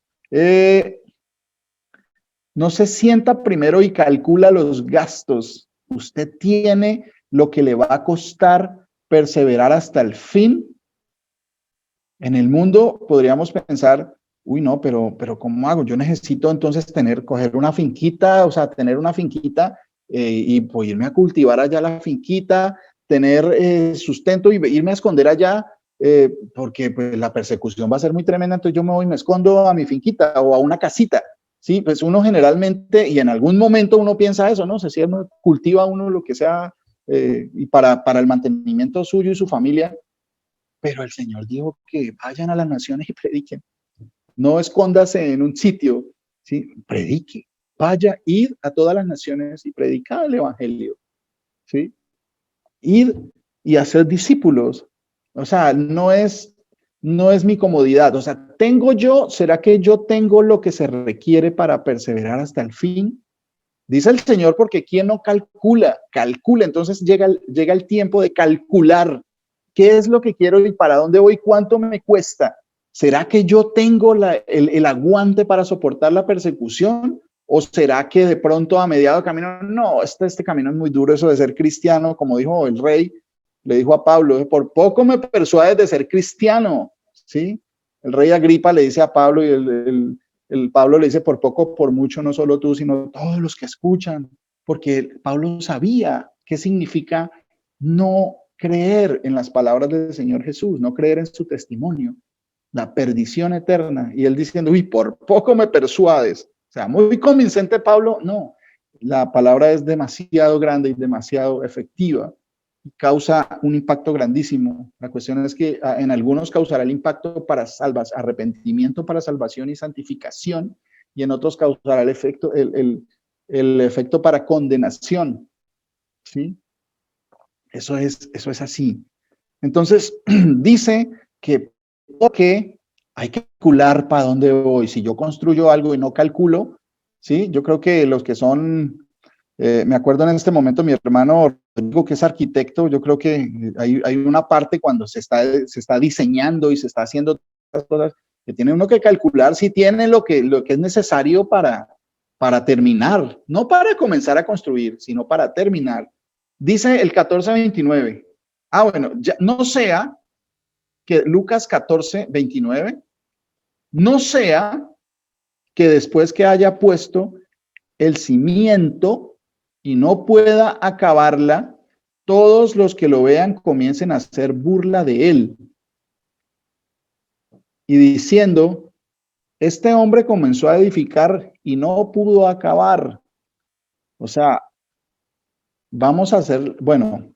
no se sienta primero y calcula los gastos. Usted tiene lo que le va a costar perseverar hasta el fin. En el mundo podríamos pensar, no, pero ¿cómo hago? Yo necesito entonces coger una finquita, o sea, tener una finquita y pues irme a cultivar allá la finquita, tener sustento y irme a esconder allá porque pues, la persecución va a ser muy tremenda, entonces yo me voy y me escondo a mi finquita o a una casita. Sí, pues uno generalmente, y en algún momento uno piensa eso, ¿no? Si uno cultiva uno lo que sea y para el mantenimiento suyo y su familia, pero el Señor dijo que vayan a las naciones y prediquen. No escóndase en un sitio, ¿sí? Predique. Vaya, id a todas las naciones y predicad el evangelio, ¿sí? Id y hacer discípulos. O sea, no es mi comodidad. O sea, ¿será que yo tengo lo que se requiere para perseverar hasta el fin? Dice el Señor, porque quien no calcula, calcula. Entonces llega el tiempo de calcular qué es lo que quiero y para dónde voy, cuánto me cuesta. ¿Será que yo tengo el aguante para soportar la persecución? ¿O será que de pronto a mediado de camino, no, este camino es muy duro, eso de ser cristiano, como dijo el rey, le dijo a Pablo, por poco me persuades de ser cristiano, ¿sí? El rey Agripa le dice a Pablo y el Pablo le dice, por poco, por mucho, no solo tú, sino todos los que escuchan, porque Pablo sabía qué significa no creer en las palabras del Señor Jesús, no creer en su testimonio, la perdición eterna. Y él diciendo, uy, por poco me persuades. O sea, muy convincente Pablo, no. La palabra es demasiado grande y demasiado efectiva y causa un impacto grandísimo. La cuestión es que en algunos causará el impacto para arrepentimiento para salvación y santificación, y en otros causará el efecto para condenación. ¿Sí? Eso es así. Entonces, dice que hay que calcular para dónde voy. Si yo construyo algo y no calculo, ¿sí? Yo creo que los que son, me acuerdo en este momento, mi hermano Rodrigo, que es arquitecto, yo creo que hay una parte cuando se está diseñando y se está haciendo las cosas, que tiene uno que calcular si tiene lo que es necesario para terminar, no para comenzar a construir, sino para terminar. Dice el 14:29. Bueno, ya, no sea que Lucas 14:29, no sea que después que haya puesto el cimiento y no pueda acabarla, todos los que lo vean comiencen a hacer burla de él y diciendo, este hombre comenzó a edificar y no pudo acabar. O sea, vamos a hacer, bueno,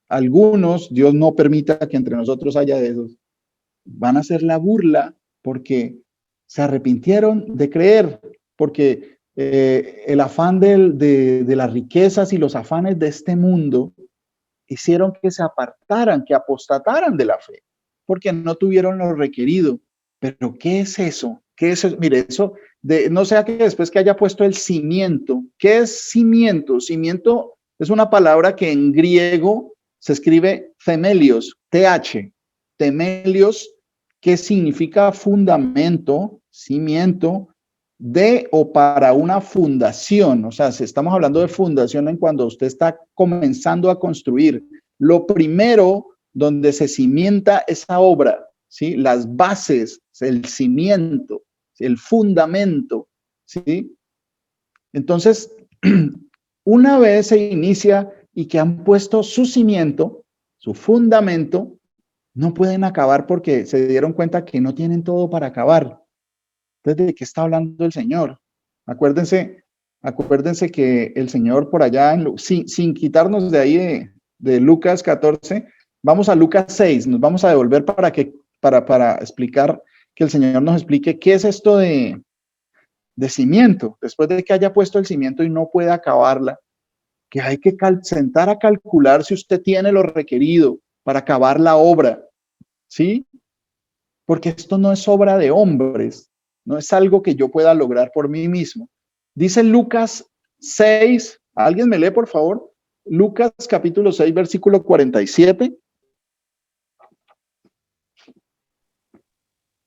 algunos, Dios no permita que entre nosotros haya de esos, van a hacer la burla porque se arrepintieron de creer, porque el afán de las riquezas y los afanes de este mundo hicieron que se apartaran, que apostataran de la fe, porque no tuvieron lo requerido. Pero ¿qué es eso? ¿Qué es eso? Mire, eso no sea que después que haya puesto el cimiento. ¿Qué es cimiento? Cimiento es una palabra que en griego se escribe themelios, TH, themelios, que significa fundamento, cimiento, de o para una fundación. O sea, si estamos hablando de fundación en cuando usted está comenzando a construir, lo primero donde se cimienta esa obra, ¿sí? Las bases, el cimiento, el fundamento, ¿sí? Entonces, una vez se inicia y que han puesto su cimiento, su fundamento, no pueden acabar porque se dieron cuenta que no tienen todo para acabar. Entonces, ¿de qué está hablando el Señor? Acuérdense que el Señor por allá, sin quitarnos de ahí de Lucas 14, vamos a Lucas 6, nos vamos a devolver para explicar, que el Señor nos explique qué es esto de cimiento, después de que haya puesto el cimiento y no puede acabarla, que hay que sentar a calcular si usted tiene lo requerido para acabar la obra, ¿sí? Porque esto no es obra de hombres, no es algo que yo pueda lograr por mí mismo. Dice Lucas 6, ¿alguien me lee, por favor? Lucas capítulo 6, versículo 47.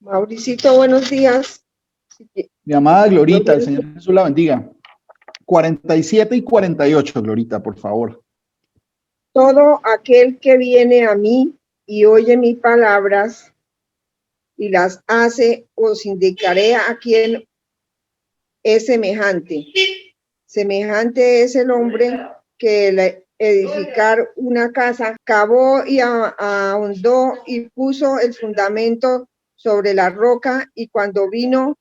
Mauricito, buenos días. Mi amada Glorita, el Señor Jesús la bendiga. 47 y 48, Glorita, por favor. Todo aquel que viene a mí y oye mis palabras y las hace, os indicaré a quién es semejante. Semejante es el hombre que edificar una casa, cavó y ahondó y puso el fundamento sobre la roca, y cuando vino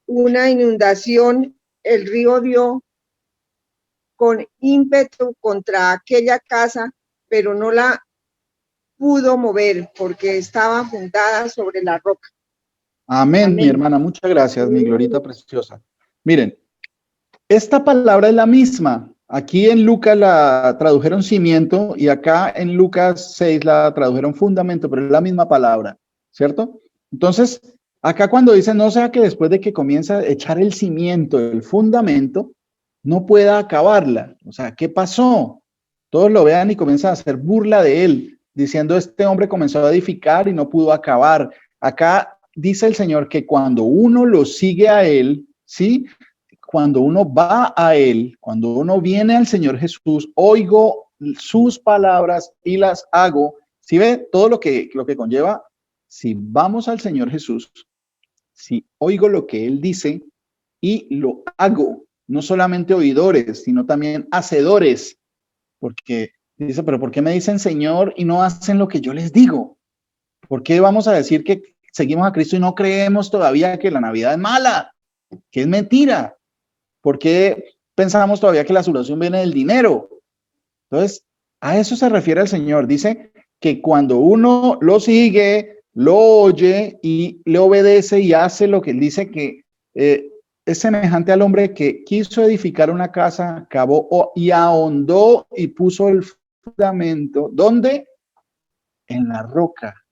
una inundación, el río dio con ímpetu contra aquella casa, pero no la pudo mover porque estaba fundada sobre la roca. Amén, mi Amén. hermana. Muchas gracias, mi glorita preciosa. Miren, esta palabra es la misma. Aquí en Lucas la tradujeron cimiento y acá en Lucas 6 la tradujeron fundamento, pero es la misma palabra, ¿cierto? Entonces, acá cuando dice, no sea que después de que comienza a echar el cimiento, el fundamento, no pueda acabarla. O sea, ¿qué pasó? Todos lo vean y comienzan a hacer burla de él, diciendo, este hombre comenzó a edificar y no pudo acabar. Acá dice el Señor que cuando uno lo sigue a él, ¿sí? Cuando uno va a él, cuando uno viene al Señor Jesús, oigo sus palabras y las hago. ¿Sí ve todo lo que conlleva? Si vamos al Señor Jesús, si oigo lo que él dice y lo hago, no solamente oidores, sino también hacedores, porque dice, pero ¿por qué me dicen Señor y no hacen lo que yo les digo? ¿Por qué vamos a decir que seguimos a Cristo y no creemos todavía que la Navidad es mala, que es mentira? ¿Por qué pensamos todavía que la salvación viene del dinero? Entonces, a eso se refiere el Señor. Dice que cuando uno lo sigue, lo oye y le obedece y hace lo que él dice, que es semejante al hombre que quiso edificar una casa, cavó y ahondó y puso el fundamento. ¿Dónde? En la roca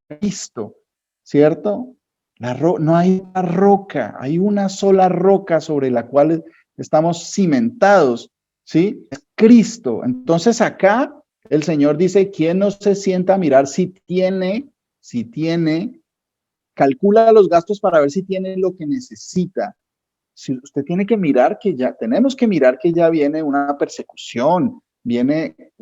Cristo, ¿cierto? No hay una roca, hay una sola roca sobre la cual estamos cimentados, ¿sí? Es Cristo. Entonces acá el Señor dice, ¿quién no se sienta a mirar si tiene, calcula los gastos para ver si tiene lo que necesita? Si usted tiene que mirar que ya, tenemos que mirar que ya viene una persecución, viene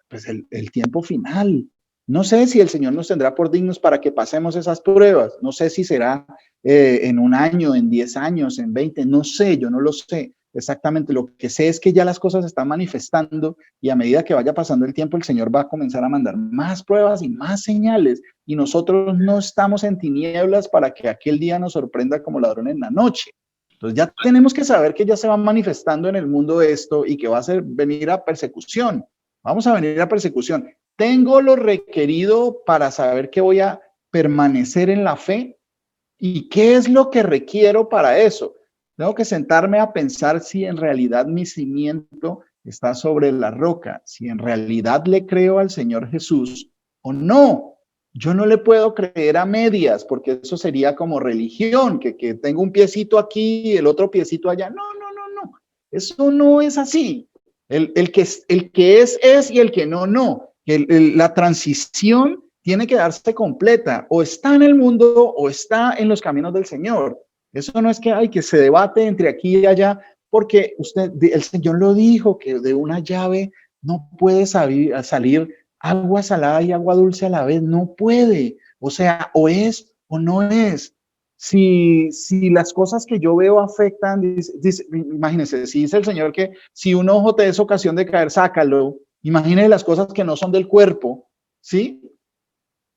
pues el tiempo final. No sé si el Señor nos tendrá por dignos para que pasemos esas pruebas. No sé si será en un año, en 10 años, en 20, no sé, yo no lo sé exactamente. Lo que sé es que ya las cosas se están manifestando y a medida que vaya pasando el tiempo, el Señor va a comenzar a mandar más pruebas y más señales. Y nosotros no estamos en tinieblas para que aquel día nos sorprenda como ladrón en la noche. Entonces ya tenemos que saber que ya se va manifestando en el mundo esto y que va a venir a persecución. Vamos a venir a persecución. ¿Tengo lo requerido para saber que voy a permanecer en la fe? ¿Y qué es lo que requiero para eso? Tengo que sentarme a pensar si en realidad mi cimiento está sobre la roca, si en realidad le creo al Señor Jesús o no. Yo no le puedo creer a medias, porque eso sería como religión, que tengo un piecito aquí y el otro piecito allá. No. Eso no es así. El que es y el que no. La transición tiene que darse completa. O está en el mundo o está en los caminos del Señor. Eso no es que hay que se debate entre aquí y allá, porque el Señor lo dijo, que de una llave no puede salir agua salada y agua dulce a la vez. No puede. O sea, o es o no es. Si las cosas que yo veo afectan, imagínense, si dice el Señor que si un ojo te es ocasión de caer, sácalo. Imagínense las cosas que no son del cuerpo, ¿sí?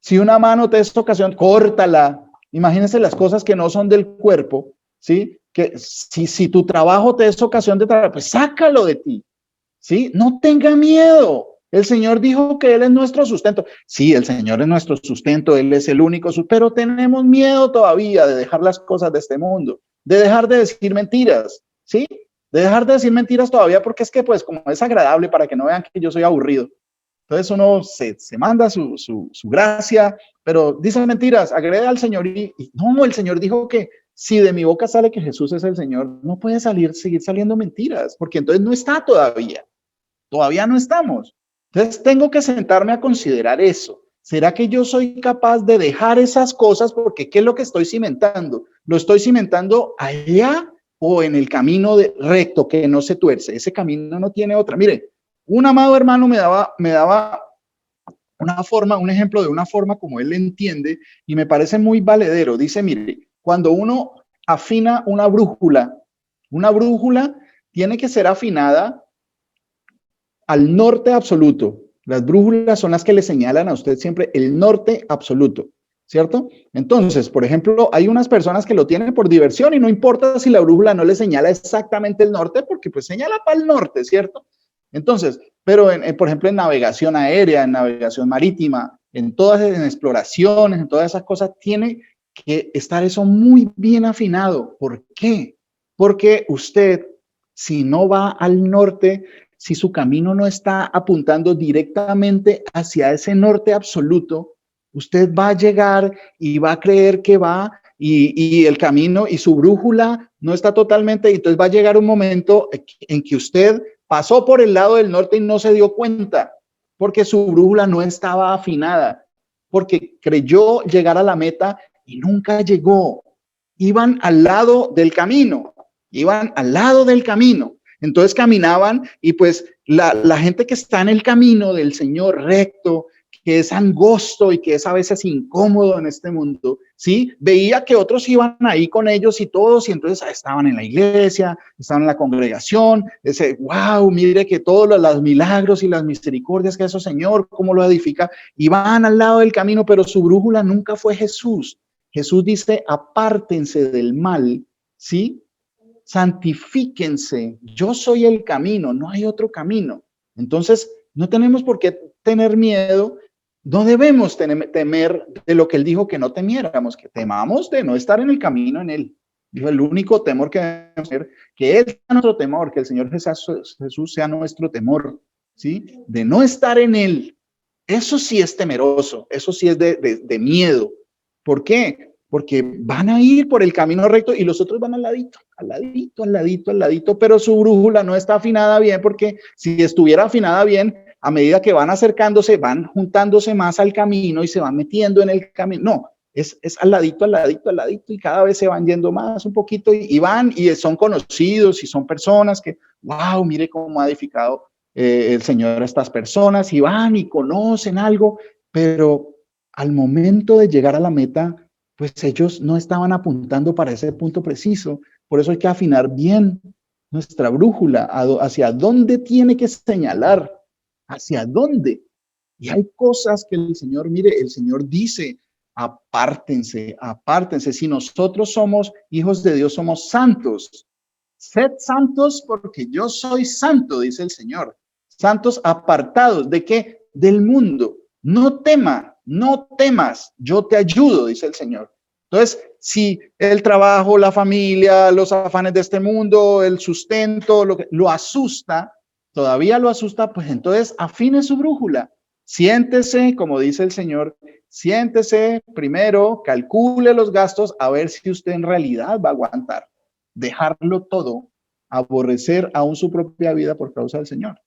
Si una mano te es ocasión, córtala. Imagínense las cosas que no son del cuerpo, ¿sí? Que si tu trabajo te es ocasión de trabajar, pues sácalo de ti, ¿sí? No tenga miedo. El Señor dijo que Él es nuestro sustento. Sí, el Señor es nuestro sustento, Él es el único sustento, pero tenemos miedo todavía de dejar las cosas de este mundo, de dejar de decir mentiras, ¿sí? De dejar de decir mentiras todavía porque es que, pues, como es agradable para que no vean que yo soy aburrido. Entonces uno se manda su gracia, pero dice mentiras, agrede al Señor y no, el Señor dijo que si de mi boca sale que Jesús es el Señor, no puede seguir saliendo mentiras, porque entonces no está todavía no estamos. Entonces tengo que sentarme a considerar eso. ¿Será que yo soy capaz de dejar esas cosas? Porque ¿qué es lo que estoy cimentando? ¿Lo estoy cimentando allá o en el camino recto que no se tuerce? Ese camino no tiene otra. Mire, un amado hermano me daba un ejemplo de una forma como él entiende y me parece muy valedero. Dice, mire, cuando uno afina una brújula tiene que ser afinada al norte absoluto. Las brújulas son las que le señalan a usted siempre el norte absoluto, ¿cierto? Entonces, por ejemplo, hay unas personas que lo tienen por diversión y no importa si la brújula no le señala exactamente el norte, porque pues señala para el norte, ¿cierto? Entonces, pero por ejemplo, en navegación aérea, en navegación marítima, en exploraciones, en todas esas cosas, tiene que estar eso muy bien afinado. ¿Por qué? Porque usted, si no va al norte, si su camino no está apuntando directamente hacia ese norte absoluto, usted va a llegar y va a creer que va y el camino y su brújula no está totalmente, y entonces va a llegar un momento en que usted pasó por el lado del norte y no se dio cuenta, porque su brújula no estaba afinada, porque creyó llegar a la meta y nunca llegó. Iban al lado del camino, iban al lado del camino. Entonces caminaban y pues la gente que está en el camino del Señor recto, que es angosto y que es a veces incómodo en este mundo, ¿sí? Veía que otros iban ahí con ellos y todos, y entonces estaban en la iglesia, estaban en la congregación, ese, wow, mire que todos los milagros y las misericordias que eso, Señor, cómo lo edifica, y van al lado del camino, pero su brújula nunca fue Jesús. Jesús dice, apártense del mal, ¿sí? Santifíquense, yo soy el camino, no hay otro camino. Entonces, no tenemos por qué tener miedo, no debemos temer de lo que él dijo que no temiéramos, que temamos de no estar en el camino en él. Dijo, el único temor que debemos tener, que él sea nuestro temor, que el Señor Jesús sea nuestro temor, ¿sí? De no estar en él. Eso sí es temeroso, eso sí es de miedo. ¿Por qué? Porque van a ir por el camino recto y los otros van al ladito, al ladito, al ladito, al ladito, pero su brújula no está afinada bien, porque si estuviera afinada bien, a medida que van acercándose, van juntándose más al camino y se van metiendo en el camino. No, es al ladito, al ladito, al ladito, y cada vez se van yendo más un poquito y van y son conocidos y son personas que, wow, mire cómo ha edificado el Señor a estas personas, y van y conocen algo, pero al momento de llegar a la meta, pues ellos no estaban apuntando para ese punto preciso. Por eso hay que afinar bien nuestra brújula, hacia dónde tiene que señalar, hacia dónde. Y hay cosas que el Señor, mire, el Señor dice, apártense, apártense. Si nosotros somos hijos de Dios, somos santos. Sed santos porque yo soy santo, dice el Señor. Santos apartados, ¿de qué? Del mundo. No temas, yo te ayudo, dice el Señor. Entonces, si el trabajo, la familia, los afanes de este mundo, el sustento, lo asusta, todavía lo asusta, pues entonces afine su brújula. Siéntese, como dice el Señor, siéntese primero, calcule los gastos, a ver si usted en realidad va a aguantar. Dejarlo todo, aborrecer aún su propia vida por causa del Señor.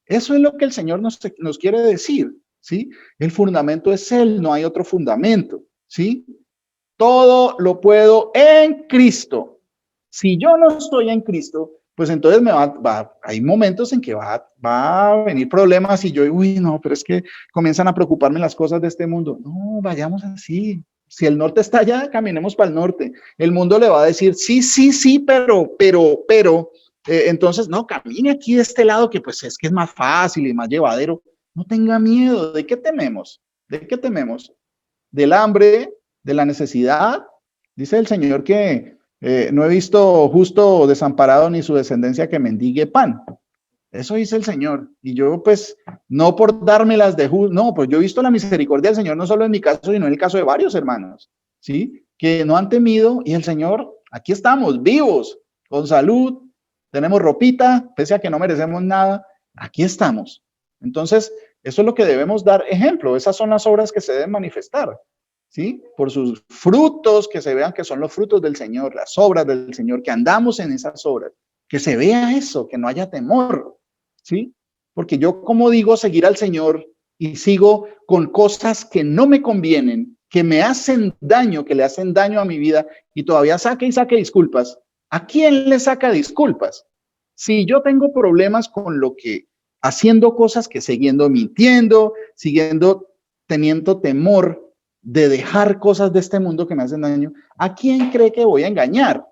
Eso es lo que el Señor nos quiere decir, ¿sí? El fundamento es Él, no hay otro fundamento, ¿sí? Todo lo puedo en Cristo. Si yo no estoy en Cristo, pues entonces hay momentos en que va a venir problemas y yo, uy, no, pero es que comienzan a preocuparme las cosas de este mundo. No, vayamos así. Si el norte está allá, caminemos para el norte. El mundo le va a decir, sí, pero, entonces, no, camine aquí de este lado, que pues es que es más fácil y más llevadero. No tenga miedo. ¿De qué tememos? ¿De qué tememos? Del hambre, de la necesidad. Dice el Señor que no he visto justo desamparado ni su descendencia que mendigue pan. Eso dice el Señor. Y yo, pues, no por dármelas de justo, no, pues yo he visto la misericordia del Señor, no solo en mi caso, sino en el caso de varios hermanos, ¿sí? Que no han temido, y el Señor, aquí estamos, vivos, con salud, tenemos ropita, pese a que no merecemos nada, aquí estamos. Entonces, eso es lo que debemos dar ejemplo. Esas son las obras que se deben manifestar, ¿sí? Por sus frutos, que se vean que son los frutos del Señor, las obras del Señor, que andamos en esas obras, que se vea eso, que no haya temor, ¿sí? Porque yo, como digo, seguir al Señor y sigo con cosas que no me convienen, que me hacen daño, que le hacen daño a mi vida, y todavía saque disculpas. ¿A quién le saca disculpas? Si yo tengo problemas con lo que, haciendo cosas que siguiendo mintiendo, siguiendo teniendo temor de dejar cosas de este mundo que me hacen daño, ¿a quién cree que voy a engañar?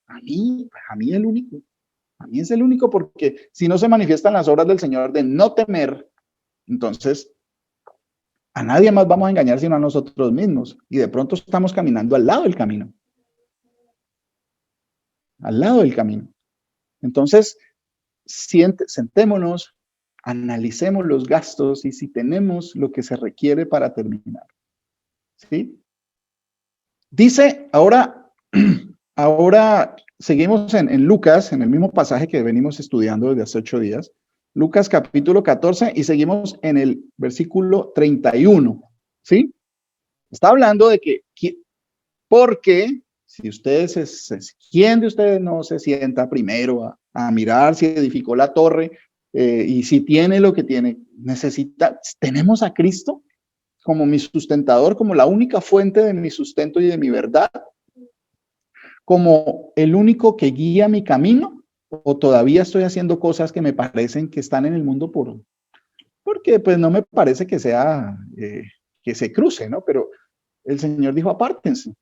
A mí el único. A mí es el único, porque si no se manifiestan las obras del Señor de no temer, entonces a nadie más vamos a engañar sino a nosotros mismos. Y de pronto estamos caminando al lado del camino. Al lado del camino. Entonces, sentémonos, analicemos los gastos y si tenemos lo que se requiere para terminar. ¿Sí? Dice, ahora seguimos en Lucas, en el mismo pasaje que venimos estudiando desde hace 8 días. Lucas capítulo 14 y seguimos en el versículo 31. ¿Sí? Está hablando de porque si ustedes, ¿quién de ustedes no se sienta primero a mirar si edificó la torre y si tiene lo que tiene? Tenemos a Cristo como mi sustentador, como la única fuente de mi sustento y de mi verdad, como el único que guía mi camino, o todavía estoy haciendo cosas que me parecen que están en el mundo porque pues no me parece que sea, que se cruce, ¿no? Pero el Señor dijo, apártense,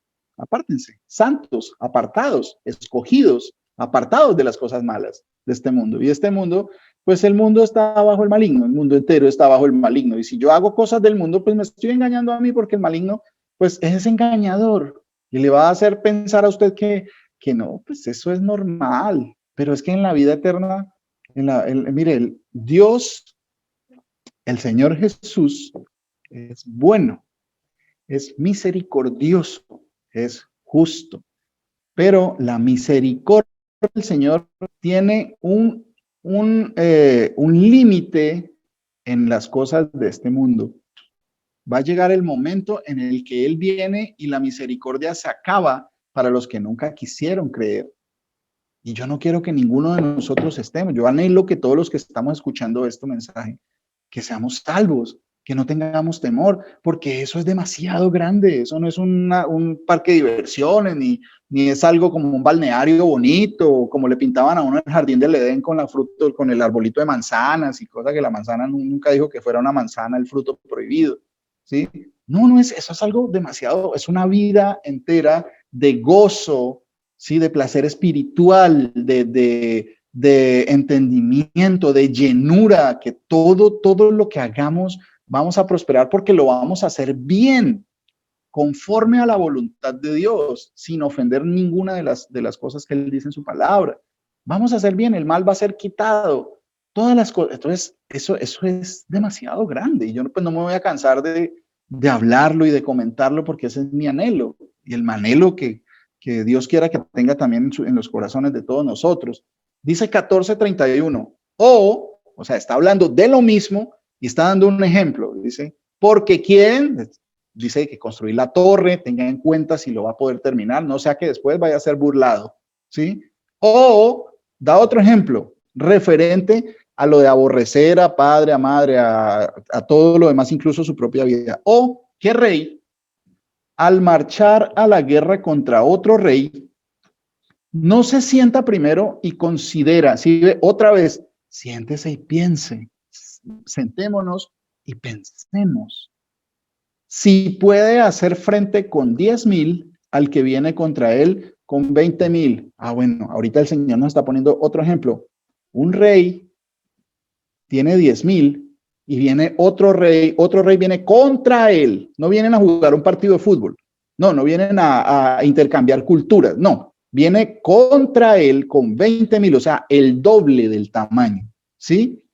santos, apartados, escogidos, apartados de las cosas malas de este mundo. Y este mundo, pues el mundo está bajo el maligno, el mundo entero está bajo el maligno. Y si yo hago cosas del mundo, pues me estoy engañando a mí, porque el maligno, pues es engañador y le va a hacer pensar a usted que no, pues eso es normal. Pero es que en la vida eterna, mire, Dios, el Señor Jesús, es bueno, es misericordioso, es justo, pero la misericordia del Señor tiene un límite en las cosas de este mundo. Va a llegar el momento en el que Él viene y la misericordia se acaba para los que nunca quisieron creer. Y yo no quiero que ninguno de nosotros estemos. Yo anhelo que todos los que estamos escuchando este mensaje, que seamos salvos, que no tengamos temor, porque eso es demasiado grande. Eso no es un parque de diversiones, ni es algo como un balneario bonito, como le pintaban a uno en el jardín del Edén con con el arbolito de manzanas y cosas que la manzana nunca dijo que fuera una manzana, el fruto prohibido. ¿Sí? No, eso es algo demasiado, es una vida entera de gozo, ¿sí? De placer espiritual, de entendimiento, de llenura, que todo lo que hagamos vamos a prosperar porque lo vamos a hacer bien, conforme a la voluntad de Dios, sin ofender ninguna de las cosas que Él dice en su palabra. Vamos a hacer bien, el mal va a ser quitado, todas las cosas. Entonces, eso es demasiado grande y yo pues no me voy a cansar de hablarlo y de comentarlo porque ese es mi anhelo y el anhelo que Dios quiera que tenga también en los corazones de todos nosotros. Dice 14:31, o sea, está hablando de lo mismo y está dando un ejemplo. Dice, porque ¿quién? Dice que construir la torre, tenga en cuenta si lo va a poder terminar, no sea que después vaya a ser burlado, ¿sí? O da otro ejemplo, referente a lo de aborrecer a padre, a madre, a todo lo demás, incluso su propia vida. O ¿qué rey, al marchar a la guerra contra otro rey, no se sienta primero y considera, si otra vez, siéntese y piense, sentémonos y pensemos, si puede hacer frente con 10,000 al que viene contra él con 20,000. Bueno, ahorita el Señor nos está poniendo otro ejemplo. Un rey tiene 10,000 y viene otro rey viene contra él. No vienen a jugar un partido de fútbol. No vienen a intercambiar culturas. No, viene contra él con 20,000, o sea, el doble del tamaño, ¿sí?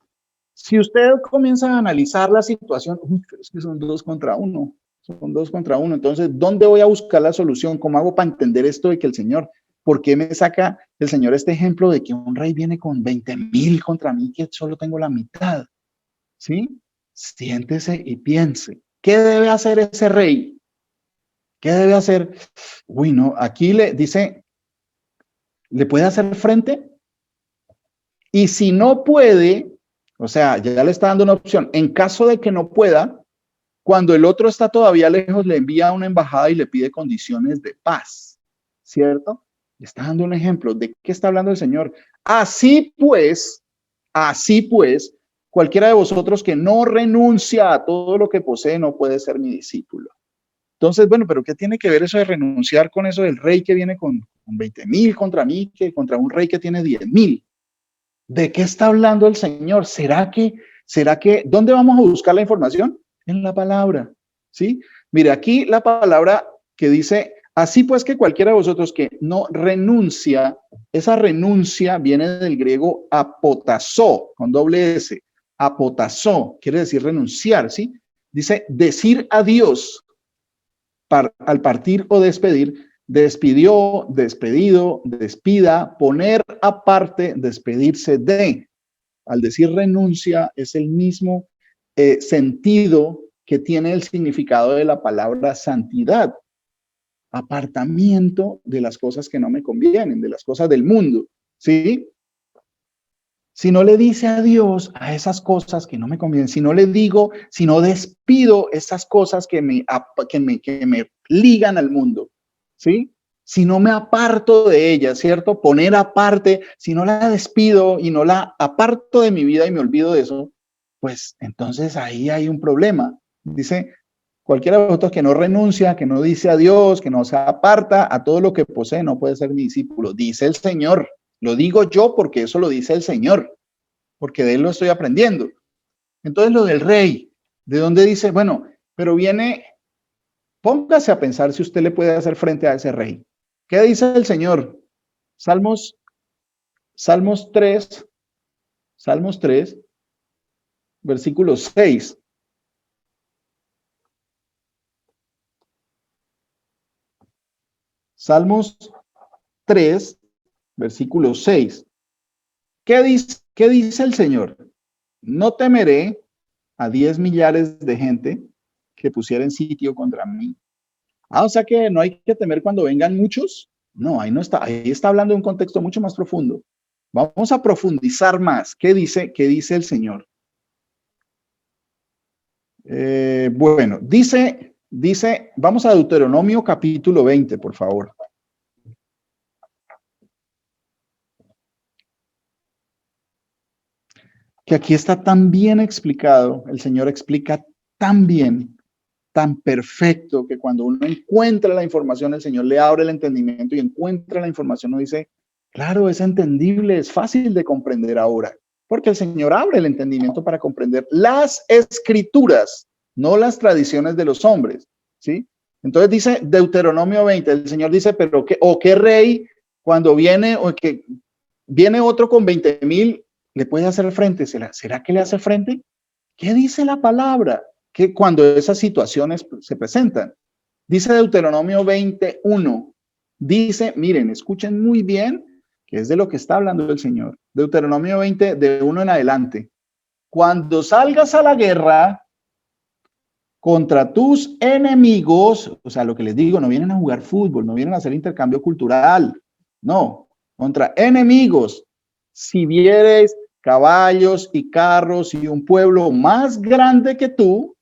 Si usted comienza a analizar la situación, es que son 2 contra 1, entonces, ¿dónde voy a buscar la solución? ¿Cómo hago para entender esto de que el Señor, por qué me saca el Señor este ejemplo de que un rey viene con 20,000 contra mí, que solo tengo la mitad? ¿Sí? Siéntese y piense, ¿qué debe hacer ese rey? ¿Qué debe hacer? No, aquí le dice, ¿le puede hacer frente? Y si no puede, o sea, ya le está dando una opción. En caso de que no pueda, cuando el otro está todavía lejos, le envía a una embajada y le pide condiciones de paz, ¿cierto? Le está dando un ejemplo. ¿De qué está hablando el Señor? Así pues, cualquiera de vosotros que no renuncia a todo lo que posee no puede ser mi discípulo. Entonces, bueno, pero ¿qué tiene que ver eso de renunciar con eso del rey que viene con 20,000 contra mí, que contra un rey que tiene 10,000? ¿De qué está hablando el Señor? ¿Será que, dónde vamos a buscar la información? En la palabra, ¿sí? Mire, aquí la palabra que dice, así pues que cualquiera de vosotros que no renuncia, esa renuncia viene del griego apotasó, con doble S, apotasó, quiere decir renunciar, ¿sí? Dice, decir adiós al partir o despedir, despidió, despedido, despida, poner aparte, despedirse de. Al decir renuncia es el mismo sentido que tiene el significado de la palabra santidad. Apartamiento de las cosas que no me convienen, de las cosas del mundo, ¿sí? Si no le dice adiós a esas cosas que no me convienen, si no le digo, si no despido esas cosas que me ligan al mundo, ¿sí? Si no me aparto de ellas, ¿cierto? Poner aparte, si no la despido y no la aparto de mi vida y me olvido de eso, pues entonces ahí hay un problema. Dice, cualquiera de vosotros que no renuncia, que no dice adiós, que no se aparta a todo lo que posee, no puede ser mi discípulo, dice el Señor. Lo digo yo porque eso lo dice el Señor, porque de él lo estoy aprendiendo. Entonces lo del rey, ¿de dónde dice? Bueno, pero viene, póngase a pensar si usted le puede hacer frente a ese rey. ¿Qué dice el Señor? Salmos 3, versículo 6. Salmos 3, versículo 6. ¿Qué dice el Señor? No temeré a 10 millares de gente que pusieren sitio contra mí. O sea que no hay que temer cuando vengan muchos. No, ahí no está. Ahí está hablando de un contexto mucho más profundo. Vamos a profundizar más. ¿Qué dice el Señor? Bueno, dice, vamos a Deuteronomio capítulo 20, por favor. Que aquí está tan bien explicado, el Señor explica tan bien, tan perfecto, que cuando uno encuentra la información, el Señor le abre el entendimiento y encuentra la información, uno dice, claro, es entendible, es fácil de comprender ahora, porque el Señor abre el entendimiento para comprender las escrituras, no las tradiciones de los hombres, ¿sí? Entonces dice Deuteronomio 20, el Señor dice, pero qué rey cuando viene, o que viene otro con 20,000, ¿le puede hacer frente? ¿Será que le hace frente? ¿Qué dice la palabra? Que cuando esas situaciones se presentan. Dice Deuteronomio 21, dice, miren, escuchen muy bien, que es de lo que está hablando el Señor. Deuteronomio 20, de 1 en adelante. Cuando salgas a la guerra contra tus enemigos, o sea, lo que les digo, no vienen a jugar fútbol, no vienen a hacer intercambio cultural, no, contra enemigos. Si vieres caballos y carros y un pueblo más grande que tú,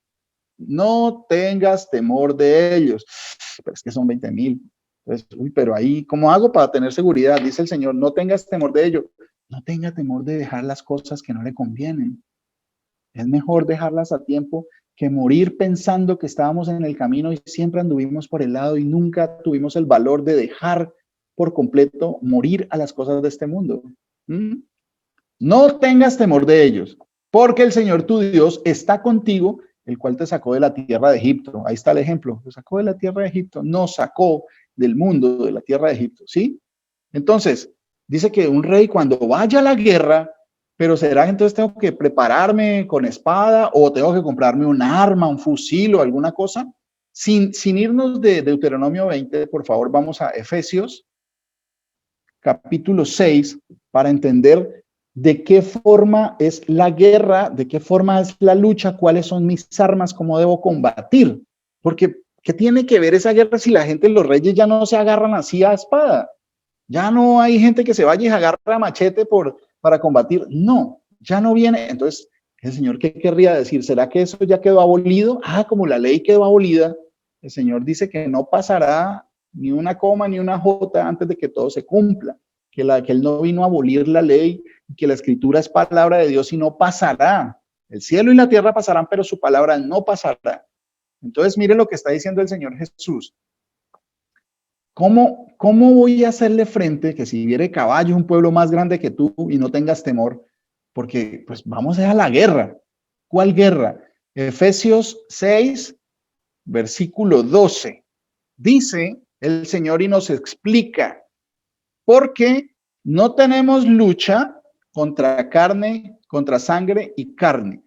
no tengas temor de ellos. Pero es que son 20,000. Entonces, pero ahí, ¿cómo hago para tener seguridad? Dice el Señor, no tengas temor de ellos. No tenga temor de dejar las cosas que no le convienen. Es mejor dejarlas a tiempo que morir pensando que estábamos en el camino y siempre anduvimos por el lado y nunca tuvimos el valor de dejar por completo morir a las cosas de este mundo. No tengas temor de ellos, porque el Señor tu Dios está contigo, el cual te sacó de la tierra de Egipto. Ahí está el ejemplo. Lo sacó de la tierra de Egipto, nos sacó del mundo, de la tierra de Egipto, ¿sí? Entonces, dice que un rey cuando vaya a la guerra, pero será entonces tengo que prepararme con espada o tengo que comprarme un arma, un fusil o alguna cosa. Sin irnos de Deuteronomio 20, por favor, vamos a Efesios capítulo 6 para entender de qué forma es la guerra, de qué forma es la lucha, cuáles son mis armas, cómo debo combatir. Porque, ¿qué tiene que ver esa guerra si la gente, los reyes ya no se agarran así a espada? Ya no hay gente que se vaya y agarra a machete para combatir. No, ya no viene. Entonces, el Señor, ¿qué querría decir? ¿Será que eso ya quedó abolido? Como la ley quedó abolida, el Señor dice que no pasará ni una coma ni una jota antes de que todo se cumpla. Que Él no vino a abolir la ley, que la escritura es palabra de Dios y no pasará. El cielo y la tierra pasarán, pero su palabra no pasará. Entonces, mire lo que está diciendo el Señor Jesús. ¿Cómo voy a hacerle frente que si viere caballo, un pueblo más grande que tú y no tengas temor? Porque pues vamos a la guerra. ¿Cuál guerra? Efesios 6, versículo 12. Dice el Señor y nos explica, porque no tenemos lucha contra carne, contra sangre y carne.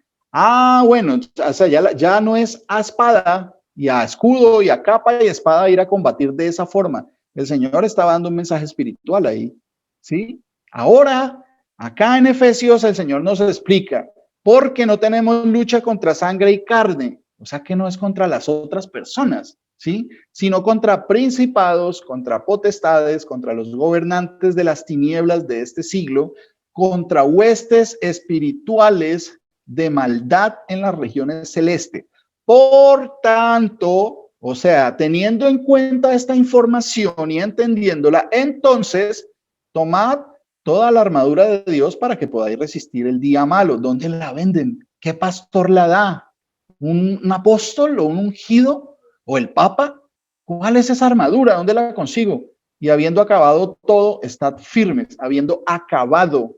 Bueno, o sea, ya no es a espada y a escudo y a capa y espada ir a combatir de esa forma. El Señor está dando un mensaje espiritual ahí, ¿sí? Ahora, acá en Efesios, el Señor nos explica, porque no tenemos lucha contra sangre y carne, o sea que no es contra las otras personas, ¿sí? Sino contra principados, contra potestades, contra los gobernantes de las tinieblas de este siglo, contra huestes espirituales de maldad en las regiones celestes. Por tanto, o sea, teniendo en cuenta esta información y entendiéndola, entonces tomad toda la armadura de Dios para que podáis resistir el día malo. ¿Dónde la venden? ¿Qué pastor la da? ¿Un apóstol o un ungido o el papa? ¿Cuál es esa armadura? ¿Dónde la consigo? Y habiendo acabado todo, estad firmes. Habiendo acabado,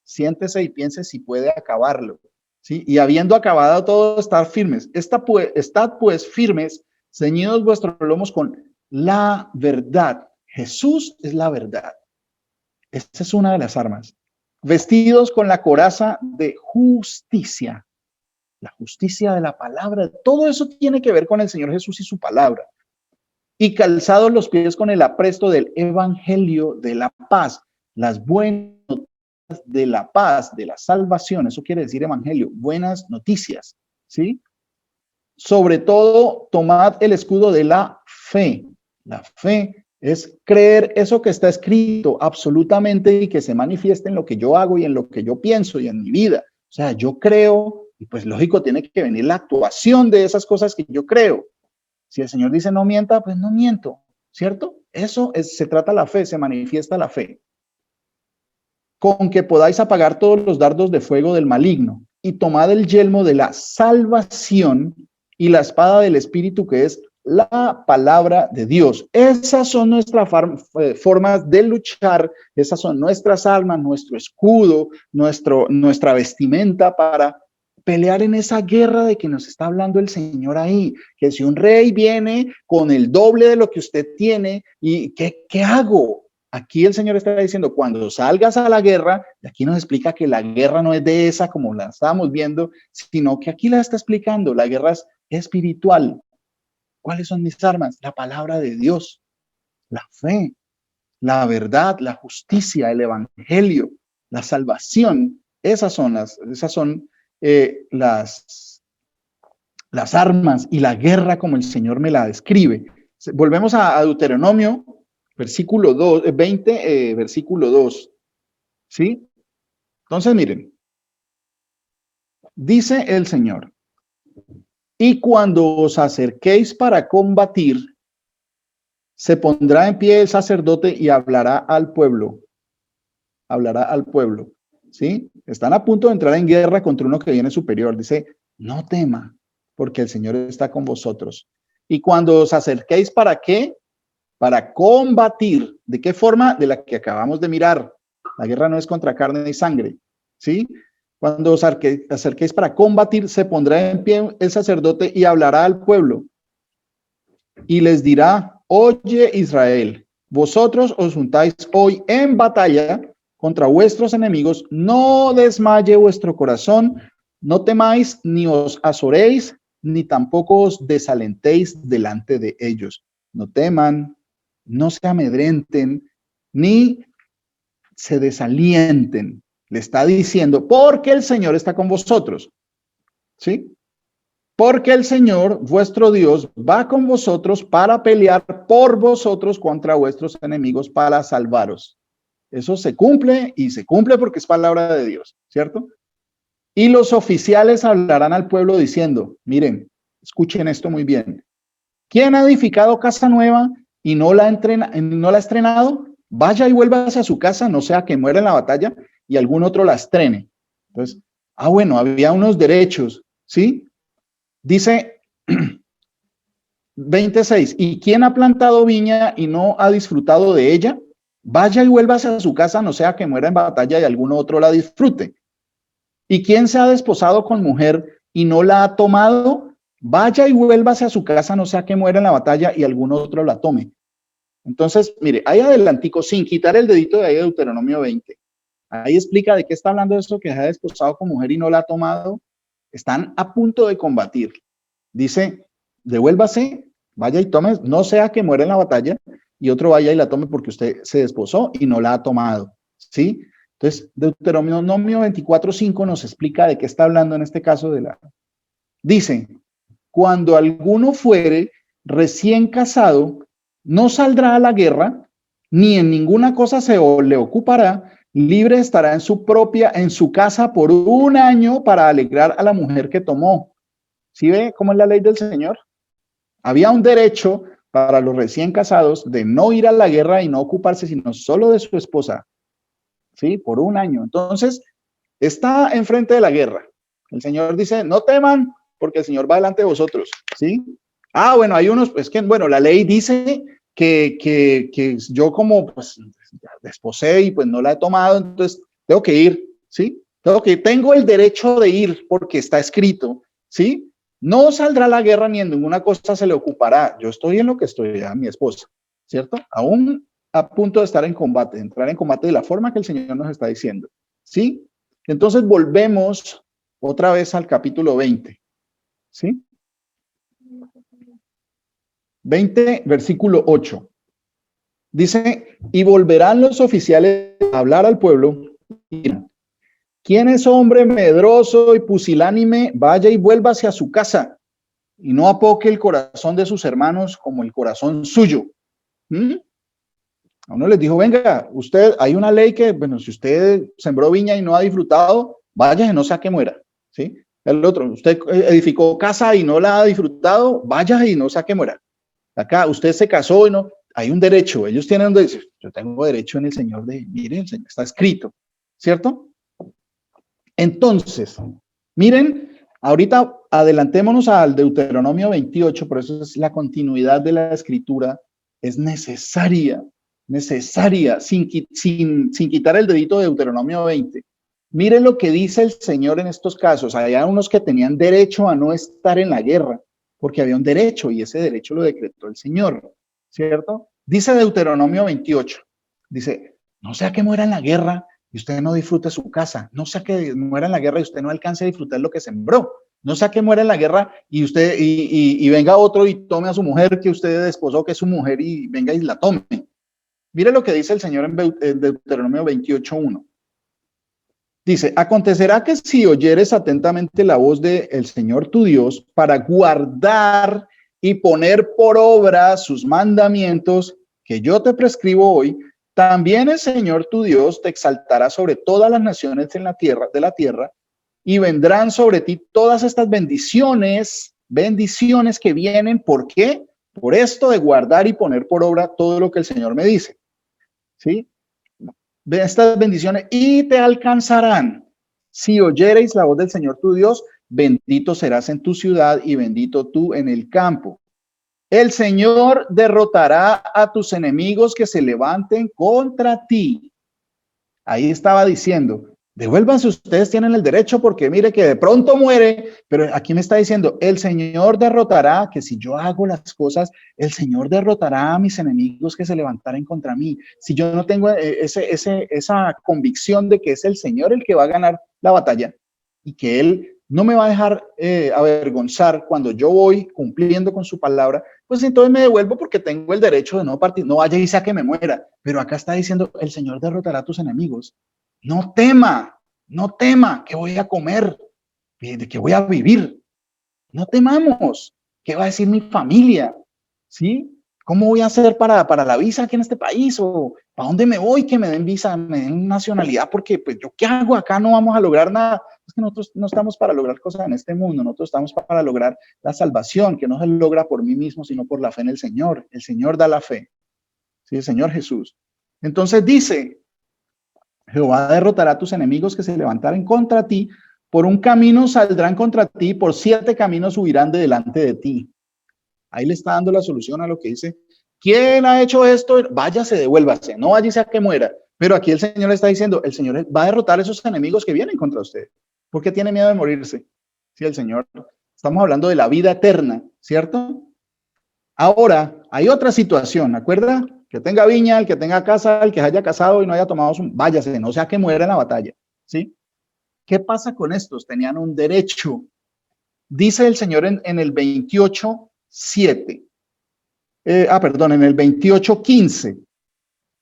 siéntese y piense si puede acabarlo, ¿sí? Y habiendo acabado todo, estar firmes. Estad pues firmes, ceñidos vuestros lomos con la verdad. Jesús es la verdad. Esta es una de las armas. Vestidos con la coraza de justicia. La justicia de la palabra. Todo eso tiene que ver con el Señor Jesús y su palabra. Y calzados los pies con el apresto del evangelio de la paz. Las buenas de la paz, de la salvación, eso quiere decir evangelio, buenas noticias, ¿sí? Sobre todo, tomad el escudo de la fe. La fe es creer eso que está escrito absolutamente y que se manifieste en lo que yo hago y en lo que yo pienso y en mi vida. O sea, yo creo y pues lógico tiene que venir la actuación de esas cosas que yo creo. Si el Señor dice no mienta, pues no miento, ¿cierto? Se trata la fe, se manifiesta la fe. Con que podáis apagar todos los dardos de fuego del maligno y tomad el yelmo de la salvación y la espada del Espíritu, que es la palabra de Dios. Esas son nuestras formas de luchar, esas son nuestras armas, nuestro escudo, nuestra vestimenta para pelear en esa guerra de que nos está hablando el Señor ahí, que si un rey viene con el doble de lo que usted tiene, ¿y qué hago? Aquí el Señor está diciendo, cuando salgas a la guerra, y aquí nos explica que la guerra no es de esa como la estábamos viendo, sino que aquí la está explicando, la guerra es espiritual. ¿Cuáles son mis armas? La palabra de Dios, la fe, la verdad, la justicia, el evangelio, la salvación. Esas son las armas y la guerra como el Señor me la describe. Volvemos a Deuteronomio, versículo 2, 20, versículo 2. ¿Sí? Entonces, miren. Dice el Señor, y cuando os acerquéis para combatir, se pondrá en pie el sacerdote y hablará al pueblo. Hablará al pueblo. ¿Sí? Están a punto de entrar en guerra contra uno que viene superior. Dice, no tema, porque el Señor está con vosotros. Y cuando os acerquéis, ¿para qué? Para combatir. ¿De qué forma? De la que acabamos de mirar. La guerra no es contra carne ni sangre. ¿Sí? Cuando os acerquéis para combatir, se pondrá en pie el sacerdote y hablará al pueblo. Y les dirá, oye Israel, vosotros os juntáis hoy en batalla contra vuestros enemigos, no desmaye vuestro corazón, no temáis ni os azoréis, ni tampoco os desalentéis delante de ellos. No teman, no se amedrenten, ni se desalienten. Le está diciendo, porque el Señor está con vosotros. ¿Sí? Porque el Señor, vuestro Dios, va con vosotros para pelear por vosotros contra vuestros enemigos para salvaros. Eso se cumple y se cumple porque es palabra de Dios, ¿cierto? Y los oficiales hablarán al pueblo diciendo, miren, escuchen esto muy bien. ¿Quién ha edificado casa nueva y no la ha estrenado? Vaya y vuélvase a su casa, no sea que muera en la batalla y algún otro la estrene. Entonces, bueno, había unos derechos, ¿sí? Dice, 26. ¿Y quién ha plantado viña y no ha disfrutado de ella? Vaya y vuélvase a su casa, no sea que muera en batalla y alguno otro la disfrute. ¿Y quién se ha desposado con mujer y no la ha tomado? Vaya y vuélvase a su casa, no sea que muera en la batalla y alguno otro la tome. Entonces, mire, ahí adelantico, sin quitar el dedito de ahí de Deuteronomio 20. Ahí explica de qué está hablando eso, que se ha desposado con mujer y no la ha tomado. Están a punto de combatir. Dice, devuélvase, vaya y tome, no sea que muera en la batalla y otro vaya y la tome porque usted se desposó y no la ha tomado, ¿sí? Entonces, Deuteronomio 24:5 nos explica de qué está hablando en este caso de la... Dice, cuando alguno fuere recién casado, no saldrá a la guerra, ni en ninguna cosa se le ocupará, libre estará en su casa por 1 año para alegrar a la mujer que tomó. ¿Sí ve cómo es la ley del Señor? Había un derecho para los recién casados de no ir a la guerra y no ocuparse sino solo de su esposa, ¿sí? Por 1 año. Entonces, está enfrente de la guerra. El Señor dice, no teman, porque el Señor va delante de vosotros, ¿sí? Ah, bueno, hay unos, es que, bueno, la ley dice que yo como, pues, desposé y pues no la he tomado, entonces tengo que ir, ¿sí? Tengo el derecho de ir porque está escrito, ¿sí? No saldrá a la guerra ni en ninguna cosa se le ocupará. Yo estoy en lo que estoy a mi esposa, ¿cierto? Aún a punto de estar en combate, de entrar en combate de la forma que el Señor nos está diciendo, ¿sí? Entonces volvemos otra vez al capítulo 20, ¿sí? 20, versículo 8. Dice, y volverán los oficiales a hablar al pueblo y dirán, ¿quién es hombre medroso y pusilánime? Vaya y vuelva hacia su casa y no apoque el corazón de sus hermanos como el corazón suyo. A uno les dijo, venga, usted, hay una ley que, bueno, si usted sembró viña y no ha disfrutado, vaya y no sea que muera, ¿sí? El otro, usted edificó casa y no la ha disfrutado, vaya y no sea que muera. Acá, usted se casó y no, hay un derecho, ellos tienen un derecho, yo tengo derecho en el Señor de, miren, el Señor está escrito, ¿cierto? Entonces, miren, ahorita adelantémonos al Deuteronomio 28, por eso es la continuidad de la escritura, es necesaria, sin quitar el dedito de Deuteronomio 20. Miren lo que dice el Señor en estos casos. Había unos que tenían derecho a no estar en la guerra, porque había un derecho y ese derecho lo decretó el Señor, ¿cierto? Dice Deuteronomio 28, dice, no sea que muera en la guerra y usted no disfrute su casa, no sea que muera en la guerra y usted no alcance a disfrutar lo que sembró, no sea que muera en la guerra y usted y venga otro y tome a su mujer que usted desposó, que es su mujer, y venga y la tome. Mire lo que dice el Señor en Deuteronomio 28:1. Dice, acontecerá que si oyeres atentamente la voz del Señor tu Dios para guardar y poner por obra sus mandamientos que yo te prescribo hoy, también el Señor tu Dios te exaltará sobre todas las naciones de la tierra, y vendrán sobre ti todas estas bendiciones que vienen. ¿Por qué? Por esto de guardar y poner por obra todo lo que el Señor me dice, ¿sí? De estas bendiciones y te alcanzarán si oyereis la voz del Señor tu Dios. Bendito serás en tu ciudad y bendito tú en el campo. El Señor derrotará a tus enemigos que se levanten contra ti. Ahí estaba diciendo, devuélvanse, ustedes tienen el derecho porque mire que de pronto muere, pero aquí me está diciendo, el Señor derrotará, que si yo hago las cosas, el Señor derrotará a mis enemigos que se levantaren contra mí. Si yo no tengo esa convicción de que es el Señor el que va a ganar la batalla y que Él no me va a dejar avergonzar cuando yo voy cumpliendo con su palabra, pues entonces me devuelvo porque tengo el derecho de no partir, no vaya y sea que me muera. Pero acá está diciendo, el Señor derrotará a tus enemigos. No tema, que voy a comer, de que voy a vivir. No temamos, ¿qué va a decir mi familia? ¿Sí? ¿Cómo voy a hacer para la visa aquí en este país? ¿O para dónde me voy que me den visa, me den nacionalidad? Porque pues yo qué hago acá, no vamos a lograr nada. Es que nosotros no estamos para lograr cosas en este mundo, nosotros estamos para lograr la salvación, que no se logra por mí mismo, sino por la fe en el Señor. El Señor da la fe, ¿sí? El Señor Jesús. Entonces dice, Jehová derrotará a tus enemigos que se levantaren contra ti, por un camino saldrán contra ti, por 7 caminos subirán de delante de ti. Ahí le está dando la solución a lo que dice, ¿quién ha hecho esto? Váyase, devuélvase, no váyase a que muera. Pero aquí el Señor le está diciendo, el Señor va a derrotar a esos enemigos que vienen contra usted. ¿Por qué tiene miedo de morirse? Sí, el Señor, estamos hablando de la vida eterna, ¿cierto? Ahora, hay otra situación, ¿acuerda? Que tenga viña, el que tenga casa, el que haya casado y no haya tomado su... Váyase, no sea que muera en la batalla, ¿sí? ¿Qué pasa con estos? Tenían un derecho. Dice el Señor en el 28:7. En el 28:15.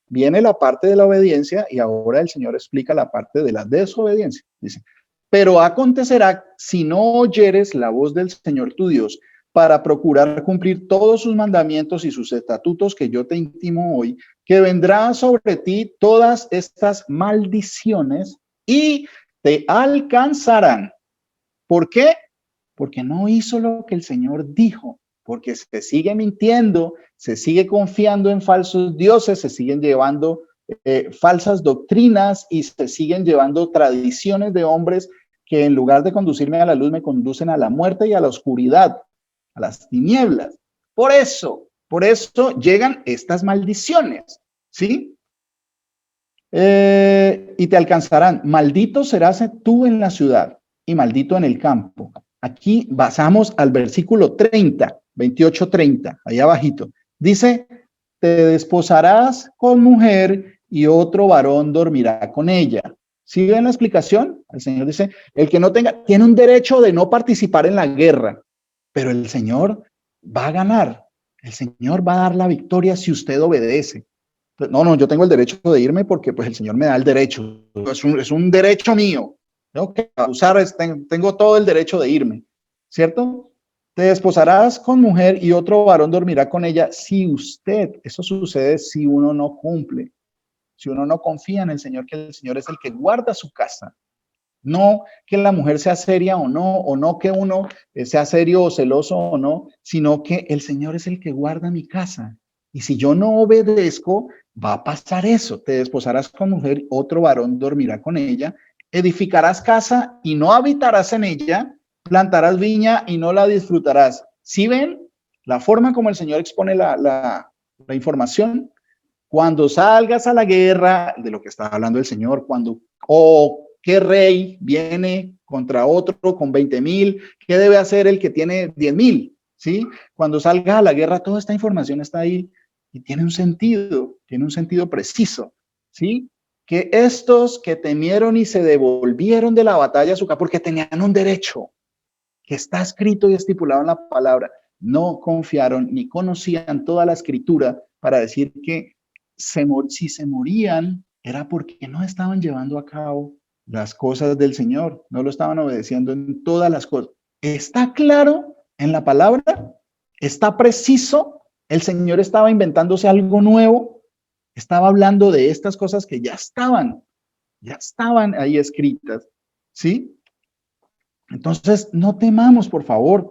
Viene la parte de la obediencia y ahora el Señor explica la parte de la desobediencia. Dice, pero acontecerá si no oyeres la voz del Señor tu Dios para procurar cumplir todos sus mandamientos y sus estatutos que yo te intimo hoy, que vendrán sobre ti todas estas maldiciones y te alcanzarán. ¿Por qué? Porque no hizo lo que el Señor dijo, porque se sigue mintiendo, se sigue confiando en falsos dioses, se siguen llevando falsas doctrinas y se siguen llevando tradiciones de hombres que en lugar de conducirme a la luz me conducen a la muerte y a la oscuridad, a las tinieblas. Por eso llegan estas maldiciones, ¿sí? Y te alcanzarán. Maldito serás tú en la ciudad y maldito en el campo. Aquí basamos al versículo 30, 28:30, ahí abajito. Dice, te desposarás con mujer y otro varón dormirá con ella. ¿Sí ven la explicación? El Señor dice, el que no tenga, tiene un derecho de no participar en la guerra, pero el Señor va a ganar. El Señor va a dar la victoria si usted obedece. No, yo tengo el derecho de irme porque pues el Señor me da el derecho. Es un derecho mío. Tengo que usar, tengo todo el derecho de irme, ¿cierto? Te desposarás con mujer y otro varón dormirá con ella si usted, eso sucede si uno no cumple, si uno no confía en el Señor, que el Señor es el que guarda su casa. No que la mujer sea seria o no que uno sea serio o celoso o no, sino que el Señor es el que guarda mi casa. Y si yo no obedezco, va a pasar eso. Te desposarás con mujer, otro varón dormirá con ella, edificarás casa y no habitarás en ella, plantarás viña y no la disfrutarás. ¿Sí ven la forma como el Señor expone la información? Cuando salgas a la guerra, de lo que está hablando el Señor, ¿qué rey viene contra otro con 20,000? ¿Qué debe hacer el que tiene 10,000? ¿Sí? Cuando salgas a la guerra, toda esta información está ahí y tiene un sentido preciso, ¿sí? Que estos que temieron y se devolvieron de la batalla a su casa, porque tenían un derecho que está escrito y estipulado en la palabra, no confiaron ni conocían toda la escritura para decir que si se morían era porque no estaban llevando a cabo las cosas del Señor, no lo estaban obedeciendo en todas las cosas. ¿Está claro en la palabra? ¿Está preciso? ¿El Señor estaba inventándose algo nuevo? Estaba hablando de estas cosas que ya estaban ahí escritas, ¿sí? Entonces, no temamos, por favor.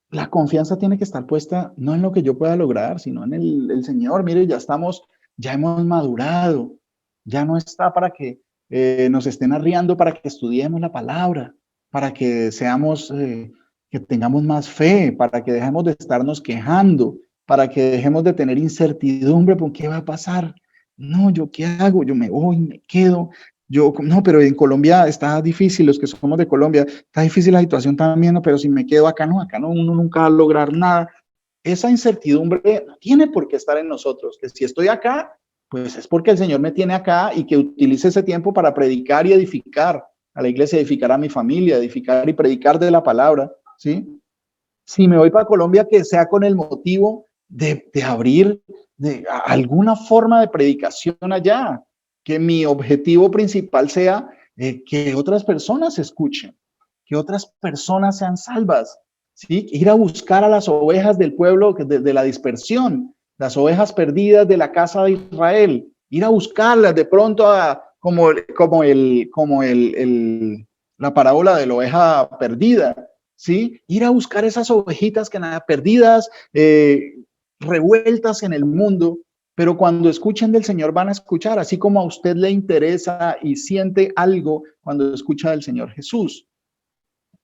La confianza tiene que estar puesta no en lo que yo pueda lograr, sino en el Señor. Mire, ya hemos madurado. Ya no está para que nos estén arriando, para que estudiemos la palabra, para que que tengamos más fe, para que dejemos de estarnos quejando, para que dejemos de tener incertidumbre por qué va a pasar. No, ¿yo qué hago? Yo me voy, me quedo. No, pero en Colombia está difícil, los que somos de Colombia, está difícil la situación también, no, pero si me quedo acá no, uno nunca va a lograr nada. Esa incertidumbre no tiene por qué estar en nosotros, que si estoy acá, pues es porque el Señor me tiene acá y que utilice ese tiempo para predicar y edificar a la iglesia, edificar a mi familia, edificar y predicar de la palabra, ¿sí? Si me voy para Colombia, que sea con el motivo de abrir alguna forma de predicación allá, que mi objetivo principal sea que otras personas escuchen, que otras personas sean salvas, ¿sí? Ir a buscar a las ovejas del pueblo de la dispersión, las ovejas perdidas de la casa de Israel, ir a buscarlas de pronto como la parábola de la oveja perdida, ¿sí? Ir a buscar esas ovejitas que nada perdidas, revueltas en el mundo, pero cuando escuchen del Señor van a escuchar, así como a usted le interesa y siente algo cuando escucha del Señor Jesús.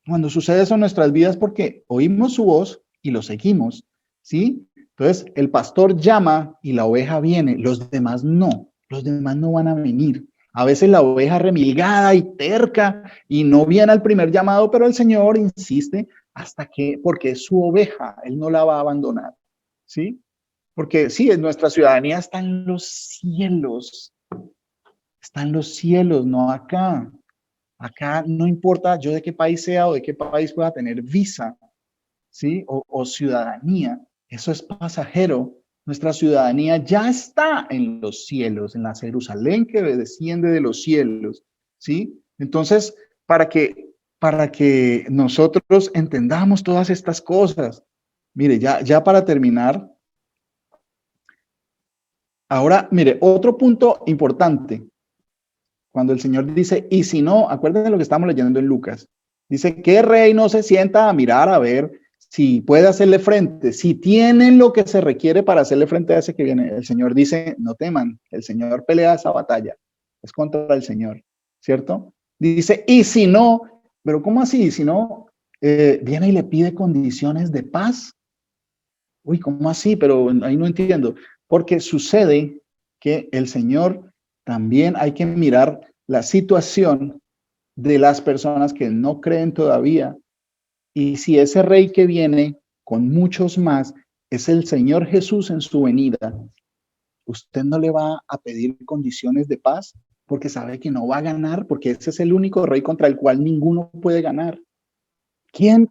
Cuando sucede eso en nuestras vidas porque oímos su voz y lo seguimos, ¿sí? Entonces, el pastor llama y la oveja viene, los demás no van a venir. A veces la oveja remilgada y terca y no viene al primer llamado, pero el Señor insiste hasta que, porque es su oveja, Él no la va a abandonar, ¿sí? Porque sí, nuestra ciudadanía está en los cielos, no acá. Acá no importa yo de qué país sea o de qué país pueda tener visa, ¿sí? O ciudadanía, eso es pasajero. Nuestra ciudadanía ya está en los cielos, en la Jerusalén que desciende de los cielos, ¿sí? Entonces, para que nosotros entendamos todas estas cosas, mire, ya para terminar, ahora, mire, otro punto importante, cuando el Señor dice, y si no, acuérdense de lo que estamos leyendo en Lucas, dice, ¿qué rey no se sienta a mirar a ver si puede hacerle frente? Si tienen lo que se requiere para hacerle frente a ese que viene. El Señor dice, no teman, el Señor pelea esa batalla, es contra el Señor, ¿cierto? Dice, y si no, pero ¿cómo así? Si no, viene y le pide condiciones de paz. Uy, ¿cómo así? Pero ahí no entiendo. Porque sucede que el Señor también hay que mirar la situación de las personas que no creen todavía. Y si ese rey que viene con muchos más es el Señor Jesús en su venida, usted no le va a pedir condiciones de paz porque sabe que no va a ganar, porque ese es el único rey contra el cual ninguno puede ganar. ¿Quién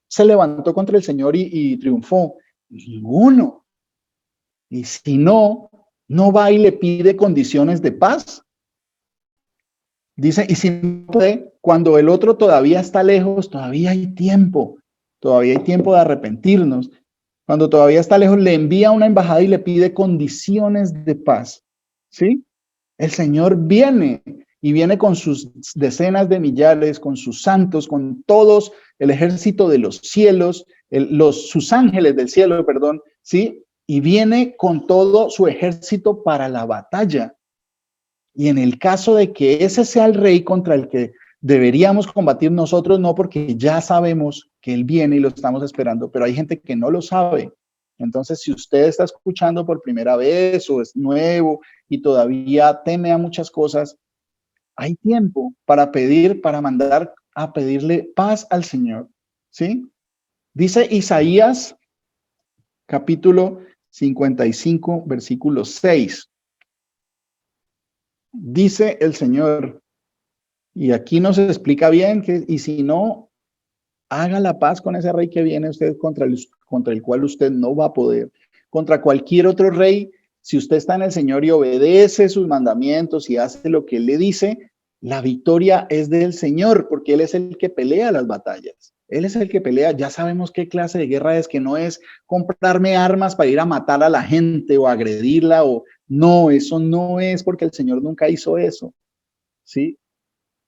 se levantó contra el Señor y triunfó? Ninguno. Y si no va y le pide condiciones de paz. Dice, y si no puede, cuando el otro todavía está lejos, todavía hay tiempo de arrepentirnos. Cuando todavía está lejos, le envía una embajada y le pide condiciones de paz. ¿Sí? El Señor viene y viene con sus decenas de millares, con sus santos, con todos el ejército de los cielos, sus ángeles del cielo, perdón, ¿sí? Y viene con todo su ejército para la batalla. Y en el caso de que ese sea el rey contra el que deberíamos combatir nosotros, no, porque ya sabemos que él viene y lo estamos esperando, pero hay gente que no lo sabe. Entonces, si usted está escuchando por primera vez o es nuevo y todavía teme a muchas cosas, hay tiempo para pedir, para mandar a pedirle paz al Señor. ¿Sí? Dice Isaías, capítulo 55, versículo 6. Dice el Señor, y aquí nos explica bien que, y si no, haga la paz con ese rey que viene usted contra el cual usted no va a poder. Contra cualquier otro rey, si usted está en el Señor y obedece sus mandamientos y hace lo que Él le dice, la victoria es del Señor, porque Él es el que pelea las batallas. Él es el que pelea. Ya sabemos qué clase de guerra es, que no es comprarme armas para ir a matar a la gente o agredirla, o no, eso no es, porque el Señor nunca hizo eso. ¿Sí?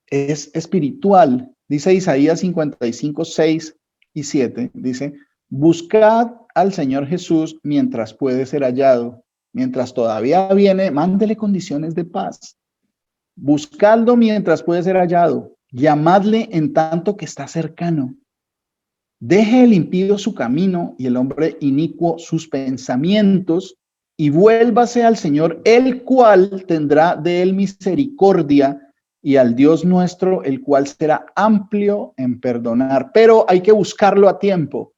Es espiritual. Dice Isaías 55, 6 y 7, dice, buscad al Señor Jesús mientras puede ser hallado. Mientras todavía viene, mándele condiciones de paz. Buscadlo mientras puede ser hallado. Llamadle en tanto que está cercano. Deje el impío su camino y el hombre inicuo sus pensamientos, y vuélvase al Señor, el cual tendrá de él misericordia, y al Dios nuestro, el cual será amplio en perdonar. Pero hay que buscarlo a tiempo.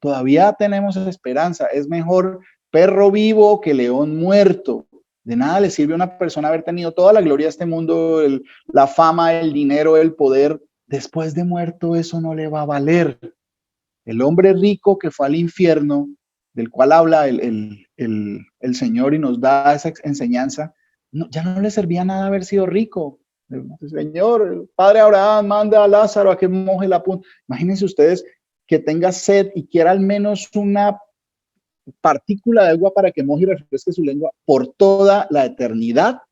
Todavía tenemos esperanza. Es mejor perro vivo que león muerto. De nada le sirve a una persona haber tenido toda la gloria de este mundo, la fama, el dinero, el poder. Después de muerto, eso no le va a valer. El hombre rico que fue al infierno, del cual habla el Señor y nos da esa enseñanza, no, ya no le servía nada haber sido rico. El Señor, el padre Abraham manda a Lázaro a que moje la punta. Imagínense ustedes que tenga sed y quiera al menos una partícula de agua para que moje y refresque su lengua por toda la eternidad,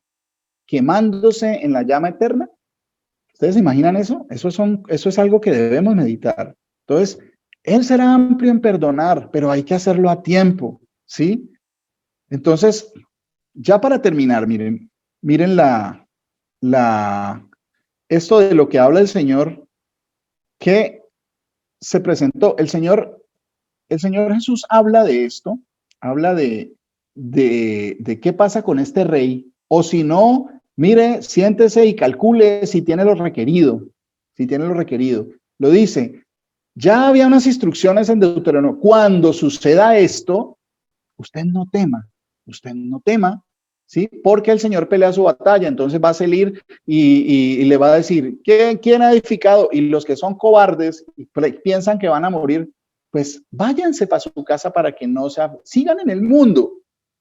quemándose en la llama eterna. ¿Ustedes se imaginan eso? Eso es algo que debemos meditar. Entonces, Él será amplio en perdonar, pero hay que hacerlo a tiempo, ¿sí? Entonces, ya para terminar, miren esto de lo que habla el Señor que se presentó. El Señor Jesús habla de esto, habla de qué pasa con este rey, o si no, mire, siéntese y calcule si tiene lo requerido, Lo dice, ya había unas instrucciones en Deuteronomio, cuando suceda esto, usted no tema, ¿sí? Porque el Señor pelea su batalla, entonces va a salir y le va a decir, ¿quién ha edificado? Y los que son cobardes y piensan que van a morir, pues váyanse para su casa para que no sigan en el mundo.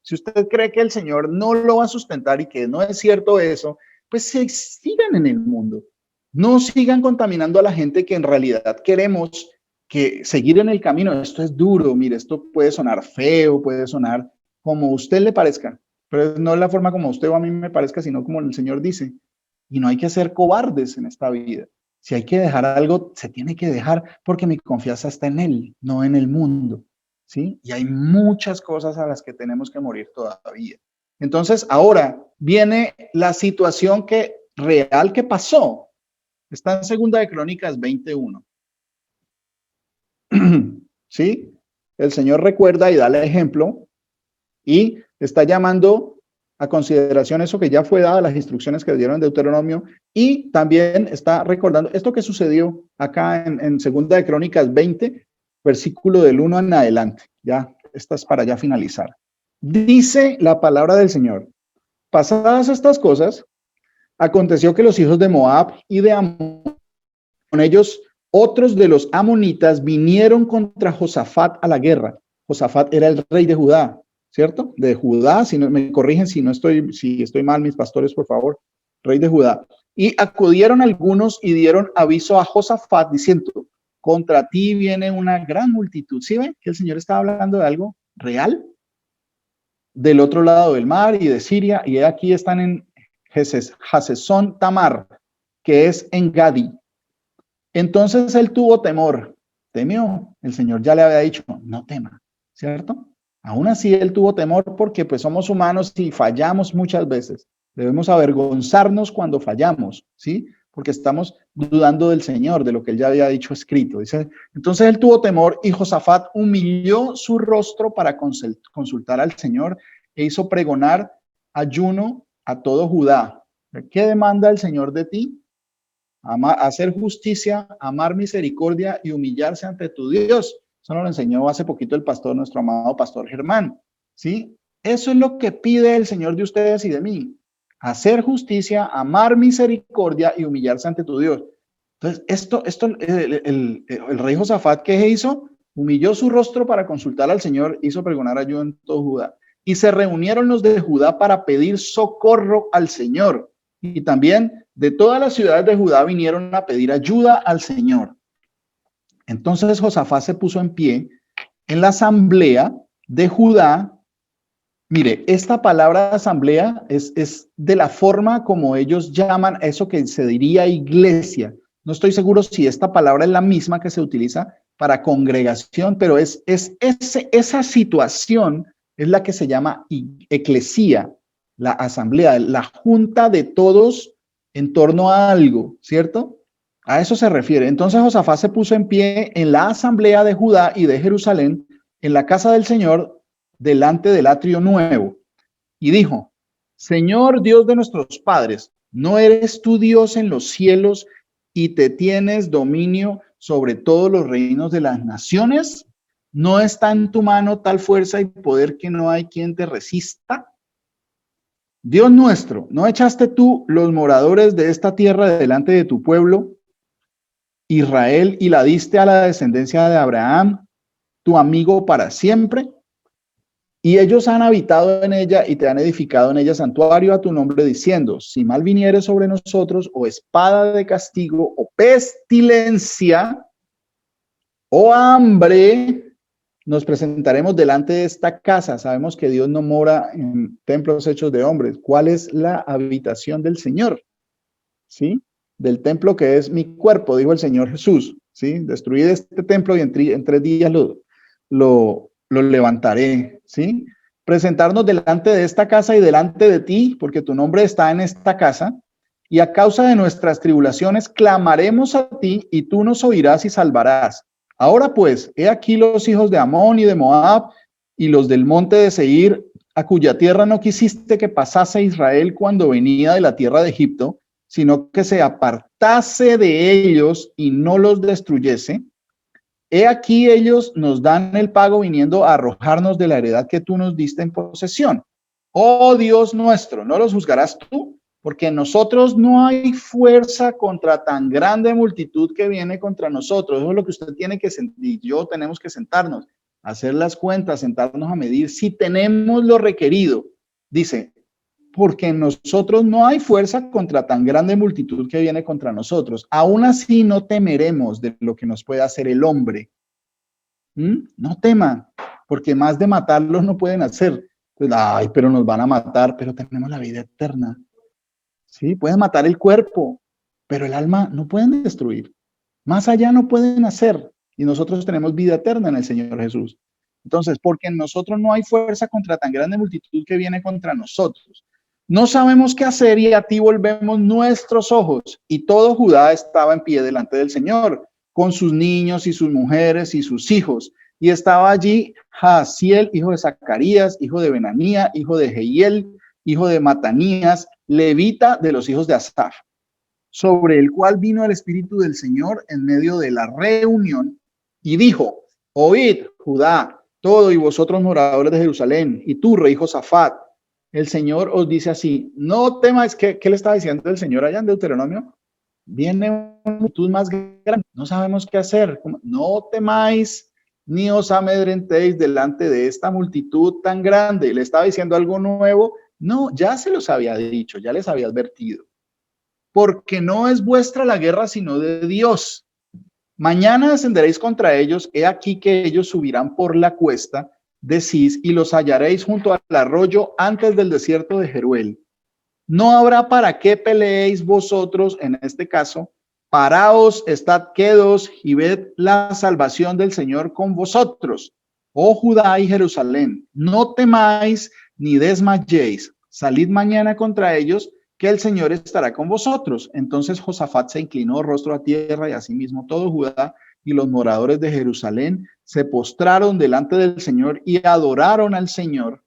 Si usted cree que el Señor no lo va a sustentar y que no es cierto eso, pues sigan en el mundo. No sigan contaminando a la gente que en realidad queremos que seguir en el camino. Esto es duro, mire, esto puede sonar feo, puede sonar como a usted le parezca, pero no es la forma como a usted o a mí me parezca, sino como el Señor dice. Y no hay que ser cobardes en esta vida. Si hay que dejar algo, se tiene que dejar porque mi confianza está en Él, no en el mundo, ¿sí? Y hay muchas cosas a las que tenemos que morir todavía. Entonces, ahora viene la situación real que pasó. Está en Segunda de Crónicas 21. ¿Sí? El Señor recuerda y da el ejemplo y está llamando a consideración eso que ya fue dada, las instrucciones que dieron en Deuteronomio, y también está recordando esto que sucedió acá en Segunda de Crónicas 20, versículo del 1 en adelante. Ya, esta es para ya finalizar. Dice la palabra del Señor: pasadas estas cosas, aconteció que los hijos de Moab y de Amón, con ellos otros de los amonitas, vinieron contra Josafat a la guerra. Josafat era el rey de Judá, ¿cierto? De Judá, si no me corrigen, si estoy mal, mis pastores, por favor, rey de Judá. Y acudieron algunos y dieron aviso a Josafat diciendo: contra ti viene una gran multitud. ¿Sí ven que el Señor estaba hablando de algo real? Del otro lado del mar y de Siria, y aquí están en Hasesón Tamar, que es en Gadi. Entonces él tuvo temor, temió. El Señor ya le había dicho, no tema, ¿cierto? Aún así él tuvo temor porque pues somos humanos y fallamos muchas veces. Debemos avergonzarnos cuando fallamos, ¿sí? Porque estamos dudando del Señor, de lo que él ya había dicho escrito. Dice, entonces él tuvo temor y Josafat humilló su rostro para consultar al Señor e hizo pregonar ayuno a todo Judá. ¿Qué demanda el Señor de ti? Hacer justicia, amar misericordia y humillarse ante tu Dios. Eso nos lo enseñó hace poquito el pastor, nuestro amado pastor Germán, ¿sí? Eso es lo que pide el Señor de ustedes y de mí. Hacer justicia, amar misericordia y humillarse ante tu Dios. Entonces, el rey Josafat, ¿qué hizo? Humilló su rostro para consultar al Señor, hizo pregonar ayuda en todo Judá. Y se reunieron los de Judá para pedir socorro al Señor. Y también de todas las ciudades de Judá vinieron a pedir ayuda al Señor. Entonces Josafat se puso en pie en la asamblea de Judá. Mire, esta palabra asamblea es de la forma como ellos llaman eso que se diría iglesia. No estoy seguro si esta palabra es la misma que se utiliza para congregación, pero esa situación es la que se llama eclesía, la asamblea, la junta de todos en torno a algo, ¿cierto? A eso se refiere. Entonces Josafat se puso en pie en la asamblea de Judá y de Jerusalén, en la casa del Señor, delante del atrio nuevo, y dijo: Señor Dios de nuestros padres, ¿no eres tú Dios en los cielos y te tienes dominio sobre todos los reinos de las naciones? ¿No está en tu mano tal fuerza y poder que no hay quien te resista? Dios nuestro, ¿no echaste tú los moradores de esta tierra delante de tu pueblo, Israel, y la diste a la descendencia de Abraham, tu amigo para siempre? Y ellos han habitado en ella y te han edificado en ella santuario a tu nombre, diciendo: si mal viniere sobre nosotros, o espada de castigo, o pestilencia, o hambre, nos presentaremos delante de esta casa. Sabemos que Dios no mora en templos hechos de hombres. ¿Cuál es la habitación del Señor? ¿Sí? Del templo que es mi cuerpo, dijo el Señor Jesús. ¿Sí? Destruid este templo y en 3 días lo levantaré. ¿Sí? Presentarnos delante de esta casa y delante de ti, porque tu nombre está en esta casa, y a causa de nuestras tribulaciones clamaremos a ti, y tú nos oirás y salvarás. Ahora pues, he aquí los hijos de Amón y de Moab, y los del monte de Seir, a cuya tierra no quisiste que pasase Israel cuando venía de la tierra de Egipto, sino que se apartase de ellos y no los destruyese. He aquí ellos nos dan el pago viniendo a arrojarnos de la heredad que tú nos diste en posesión. Oh Dios nuestro, ¿no los juzgarás tú? Porque en nosotros no hay fuerza contra tan grande multitud que viene contra nosotros. Eso es lo que usted tiene que sentir. Yo tenemos que sentarnos, hacer las cuentas, sentarnos a medir si tenemos lo requerido. Dice, porque en nosotros no hay fuerza contra tan grande multitud que viene contra nosotros. Aún así no temeremos de lo que nos puede hacer el hombre. No teman, porque más de matarlos no pueden hacer. Pues, ay, pero nos van a matar, pero tenemos la vida eterna. Sí, pueden matar el cuerpo, pero el alma no pueden destruir. Más allá no pueden hacer. Y nosotros tenemos vida eterna en el Señor Jesús. Entonces, porque en nosotros no hay fuerza contra tan grande multitud que viene contra nosotros. No sabemos qué hacer y a ti volvemos nuestros ojos. Y todo Judá estaba en pie delante del Señor, con sus niños y sus mujeres y sus hijos. Y estaba allí Jaasiel, hijo de Zacarías, hijo de Benanía, hijo de Jehiel, hijo de Matanías, levita de los hijos de Asaf, sobre el cual vino el Espíritu del Señor en medio de la reunión y dijo, oíd, Judá, todo y vosotros moradores de Jerusalén, y tú, rey Josafat, el Señor os dice así, no temáis. ¿Qué le estaba diciendo el Señor allá en Deuteronomio? Viene una multitud más grande, no sabemos qué hacer. No temáis ni os amedrentéis delante de esta multitud tan grande. ¿Le estaba diciendo algo nuevo? No, ya se los había dicho, ya les había advertido. Porque no es vuestra la guerra, sino de Dios. Mañana descenderéis contra ellos, he aquí que ellos subirán por la cuesta de Cis y los hallaréis junto al arroyo antes del desierto de Jeruel. No habrá para qué peleéis vosotros en este caso. Paraos, estad quedos y ved la salvación del Señor con vosotros. Oh Judá y Jerusalén, no temáis ni desmayéis. Salid mañana contra ellos, que el Señor estará con vosotros. Entonces Josafat se inclinó rostro a tierra y asimismo todo Judá y los moradores de Jerusalén se postraron delante del Señor y adoraron al Señor.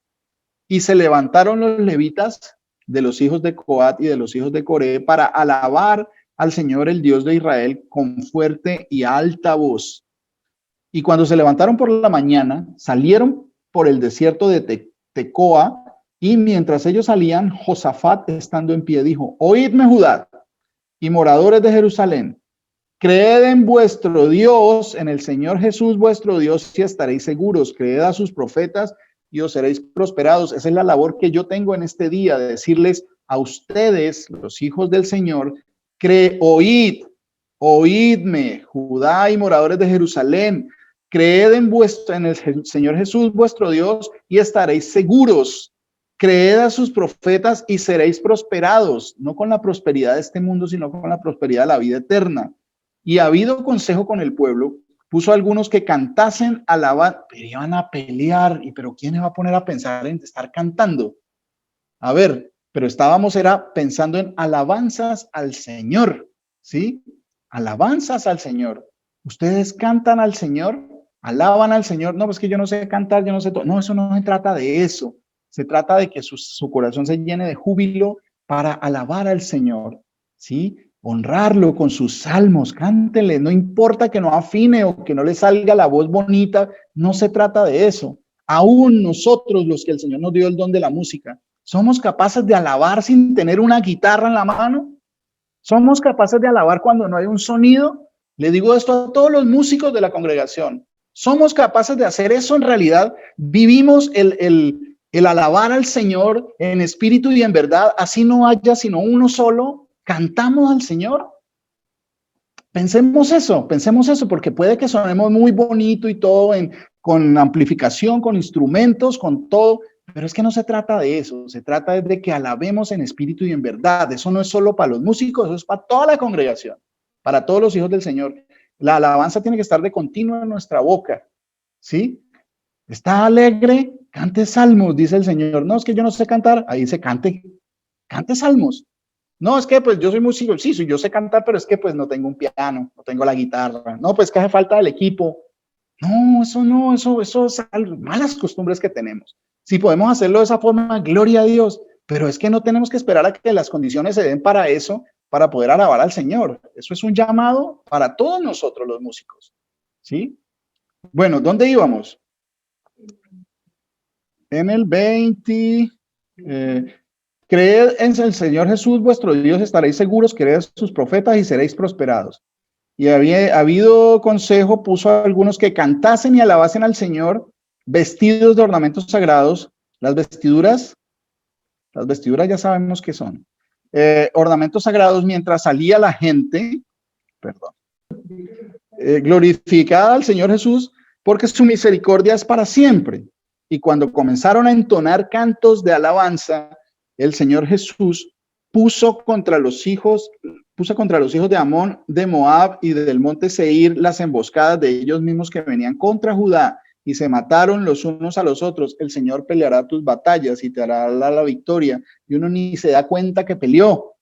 Y se levantaron los levitas de los hijos de Coat y de los hijos de Coré para alabar al Señor, el Dios de Israel, con fuerte y alta voz. Y cuando se levantaron por la mañana, salieron por el desierto de Tecoa, y mientras ellos salían, Josafat, estando en pie, dijo, oídme Judá y moradores de Jerusalén, creed en vuestro Dios, en el Señor Jesús vuestro Dios, y estaréis seguros. Creed a sus profetas y os seréis prosperados. Esa es la labor que yo tengo en este día, de decirles a ustedes, los hijos del Señor, oídme, Judá y moradores de Jerusalén, creed en el Señor Jesús vuestro Dios y estaréis seguros. Creed a sus profetas y seréis prosperados, no con la prosperidad de este mundo, sino con la prosperidad de la vida eterna. Y ha habido consejo con el pueblo, puso a algunos que cantasen alabanza, pero iban a pelear, pero ¿quién se va a poner a pensar en estar cantando? A ver, pero era pensando en alabanzas al Señor, ¿sí? Alabanzas al Señor. ¿Ustedes cantan al Señor? ¿Alaban al Señor? No, pues que yo no sé cantar, yo no sé todo. No, eso no se trata de eso. Se trata de que su corazón se llene de júbilo para alabar al Señor, ¿sí? Honrarlo con sus salmos, cántele, no importa que no afine o que no le salga la voz bonita, no se trata de eso. Aún nosotros, los que el Señor nos dio el don de la música, ¿somos capaces de alabar sin tener una guitarra en la mano? ¿Somos capaces de alabar cuando no hay un sonido? Le digo esto a todos los músicos de la congregación. ¿Somos capaces de hacer eso en realidad? ¿Vivimos el alabar al Señor en espíritu y en verdad, así no haya sino uno solo? ¿Cantamos al Señor? Pensemos eso, porque puede que sonemos muy bonito y todo, con amplificación, con instrumentos, con todo, pero es que no se trata de eso, se trata de que alabemos en espíritu y en verdad. Eso no es solo para los músicos, eso es para toda la congregación, para todos los hijos del Señor. La alabanza tiene que estar de continuo en nuestra boca, ¿sí? ¿Está alegre? Cante salmos, dice el Señor. No, es que yo no sé cantar. Ahí dice cante salmos. No, es que pues yo soy músico, sí, yo sé cantar, pero es que pues no tengo un piano, no tengo la guitarra. No, pues que hace falta el equipo. No, eso es malas costumbres que tenemos. Si podemos hacerlo de esa forma, gloria a Dios, pero es que no tenemos que esperar a que las condiciones se den para eso, para poder alabar al Señor. Eso es un llamado para todos nosotros los músicos, ¿sí? Bueno, ¿dónde íbamos? En el 20, creed en el Señor Jesús, vuestro Dios, estaréis seguros, creed en sus profetas y seréis prosperados. Y había habido consejo, puso a algunos que cantasen y alabasen al Señor vestidos de ornamentos sagrados. Las vestiduras ya sabemos qué son. Ornamentos sagrados mientras salía la gente, perdón, glorificada al Señor Jesús, porque su misericordia es para siempre. Y cuando comenzaron a entonar cantos de alabanza, el Señor Jesús puso contra los hijos de Amón, de Moab y del monte Seir las emboscadas de ellos mismos que venían contra Judá, y se mataron los unos a los otros. El Señor peleará tus batallas y te hará la victoria, y uno ni se da cuenta que peleó.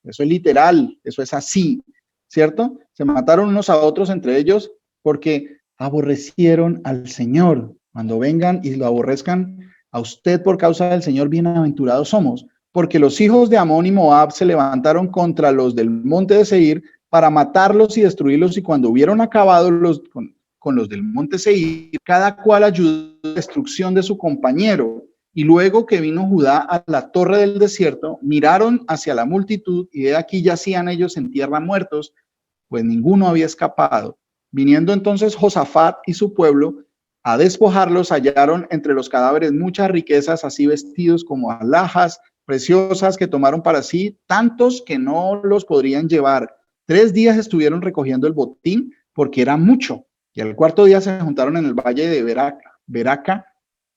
Eso es literal, eso es así, ¿cierto? Se mataron unos a otros entre ellos porque aborrecieron al Señor. Cuando vengan y lo aborrezcan a usted por causa del Señor, bienaventurados somos. Porque los hijos de Amón y Moab se levantaron contra los del monte de Seir para matarlos y destruirlos, y cuando hubieron acabado con los del monte Seir, cada cual ayudó a la destrucción de su compañero. Y luego que vino Judá a la torre del desierto, miraron hacia la multitud, y de aquí yacían ellos en tierra muertos, pues ninguno había escapado. Viniendo entonces Josafat y su pueblo a despojarlos, hallaron entre los cadáveres muchas riquezas, así vestidos como alhajas preciosas que tomaron para sí, tantos que no los podrían llevar. 3 días estuvieron recogiendo el botín porque era mucho, y al 4.º día se juntaron en el valle de Beraca,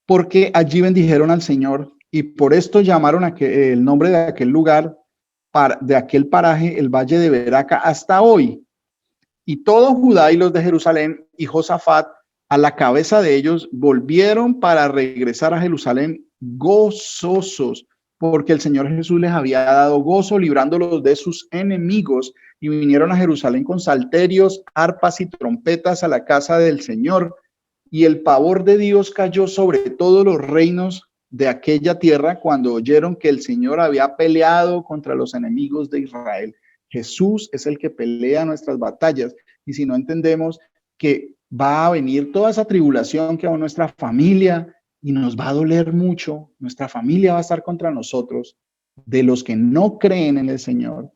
porque allí bendijeron al Señor, y por esto llamaron el nombre de aquel lugar, de aquel paraje, el valle de Beraca, hasta hoy. Y todo Judá y los de Jerusalén y Josafat, a la cabeza de ellos, volvieron para regresar a Jerusalén gozosos, porque el Señor Jesús les había dado gozo librándolos de sus enemigos, y vinieron a Jerusalén con salterios, arpas y trompetas a la casa del Señor, y el pavor de Dios cayó sobre todos los reinos de aquella tierra cuando oyeron que el Señor había peleado contra los enemigos de Israel. Jesús es el que pelea nuestras batallas, y si no entendemos que va a venir toda esa tribulación que va a nuestra familia, y nos va a doler mucho, nuestra familia va a estar contra nosotros, de los que no creen en el Señor,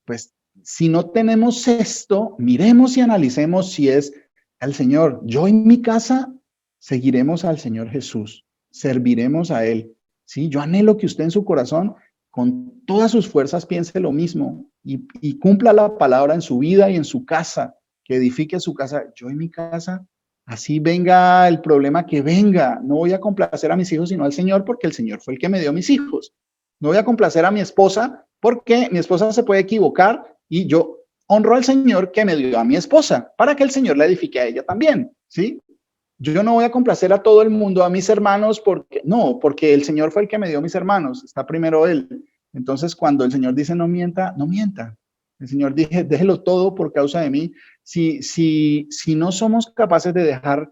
pues si no tenemos esto, miremos y analicemos si es al Señor. Yo en mi casa seguiremos al Señor Jesús, serviremos a Él. Sí, yo anhelo que usted en su corazón, con todas sus fuerzas, piense lo mismo y cumpla la palabra en su vida y en su casa, que edifique su casa. Yo en mi casa, así venga el problema que venga, no voy a complacer a mis hijos sino al Señor, porque el Señor fue el que me dio mis hijos. No voy a complacer a mi esposa porque mi esposa se puede equivocar, y yo honro al Señor que me dio a mi esposa para que el Señor la edifique a ella también, ¿sí? Yo no voy a complacer a todo el mundo, a mis hermanos, porque el Señor fue el que me dio mis hermanos, está primero Él. Entonces, cuando el Señor dice no mienta, no mienta. El Señor dice, déjelo todo por causa de mí. Si no somos capaces de dejar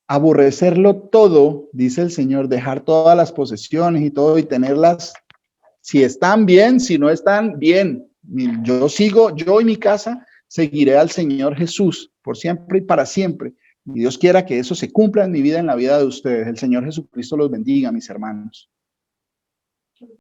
aborrecerlo todo, dice el Señor, dejar todas las posesiones y todo y tenerlas, si están bien, si no están bien, yo y mi casa seguiré al Señor Jesús por siempre y para siempre. Y Dios quiera que eso se cumpla en mi vida, en la vida de ustedes. El Señor Jesucristo los bendiga, mis hermanos.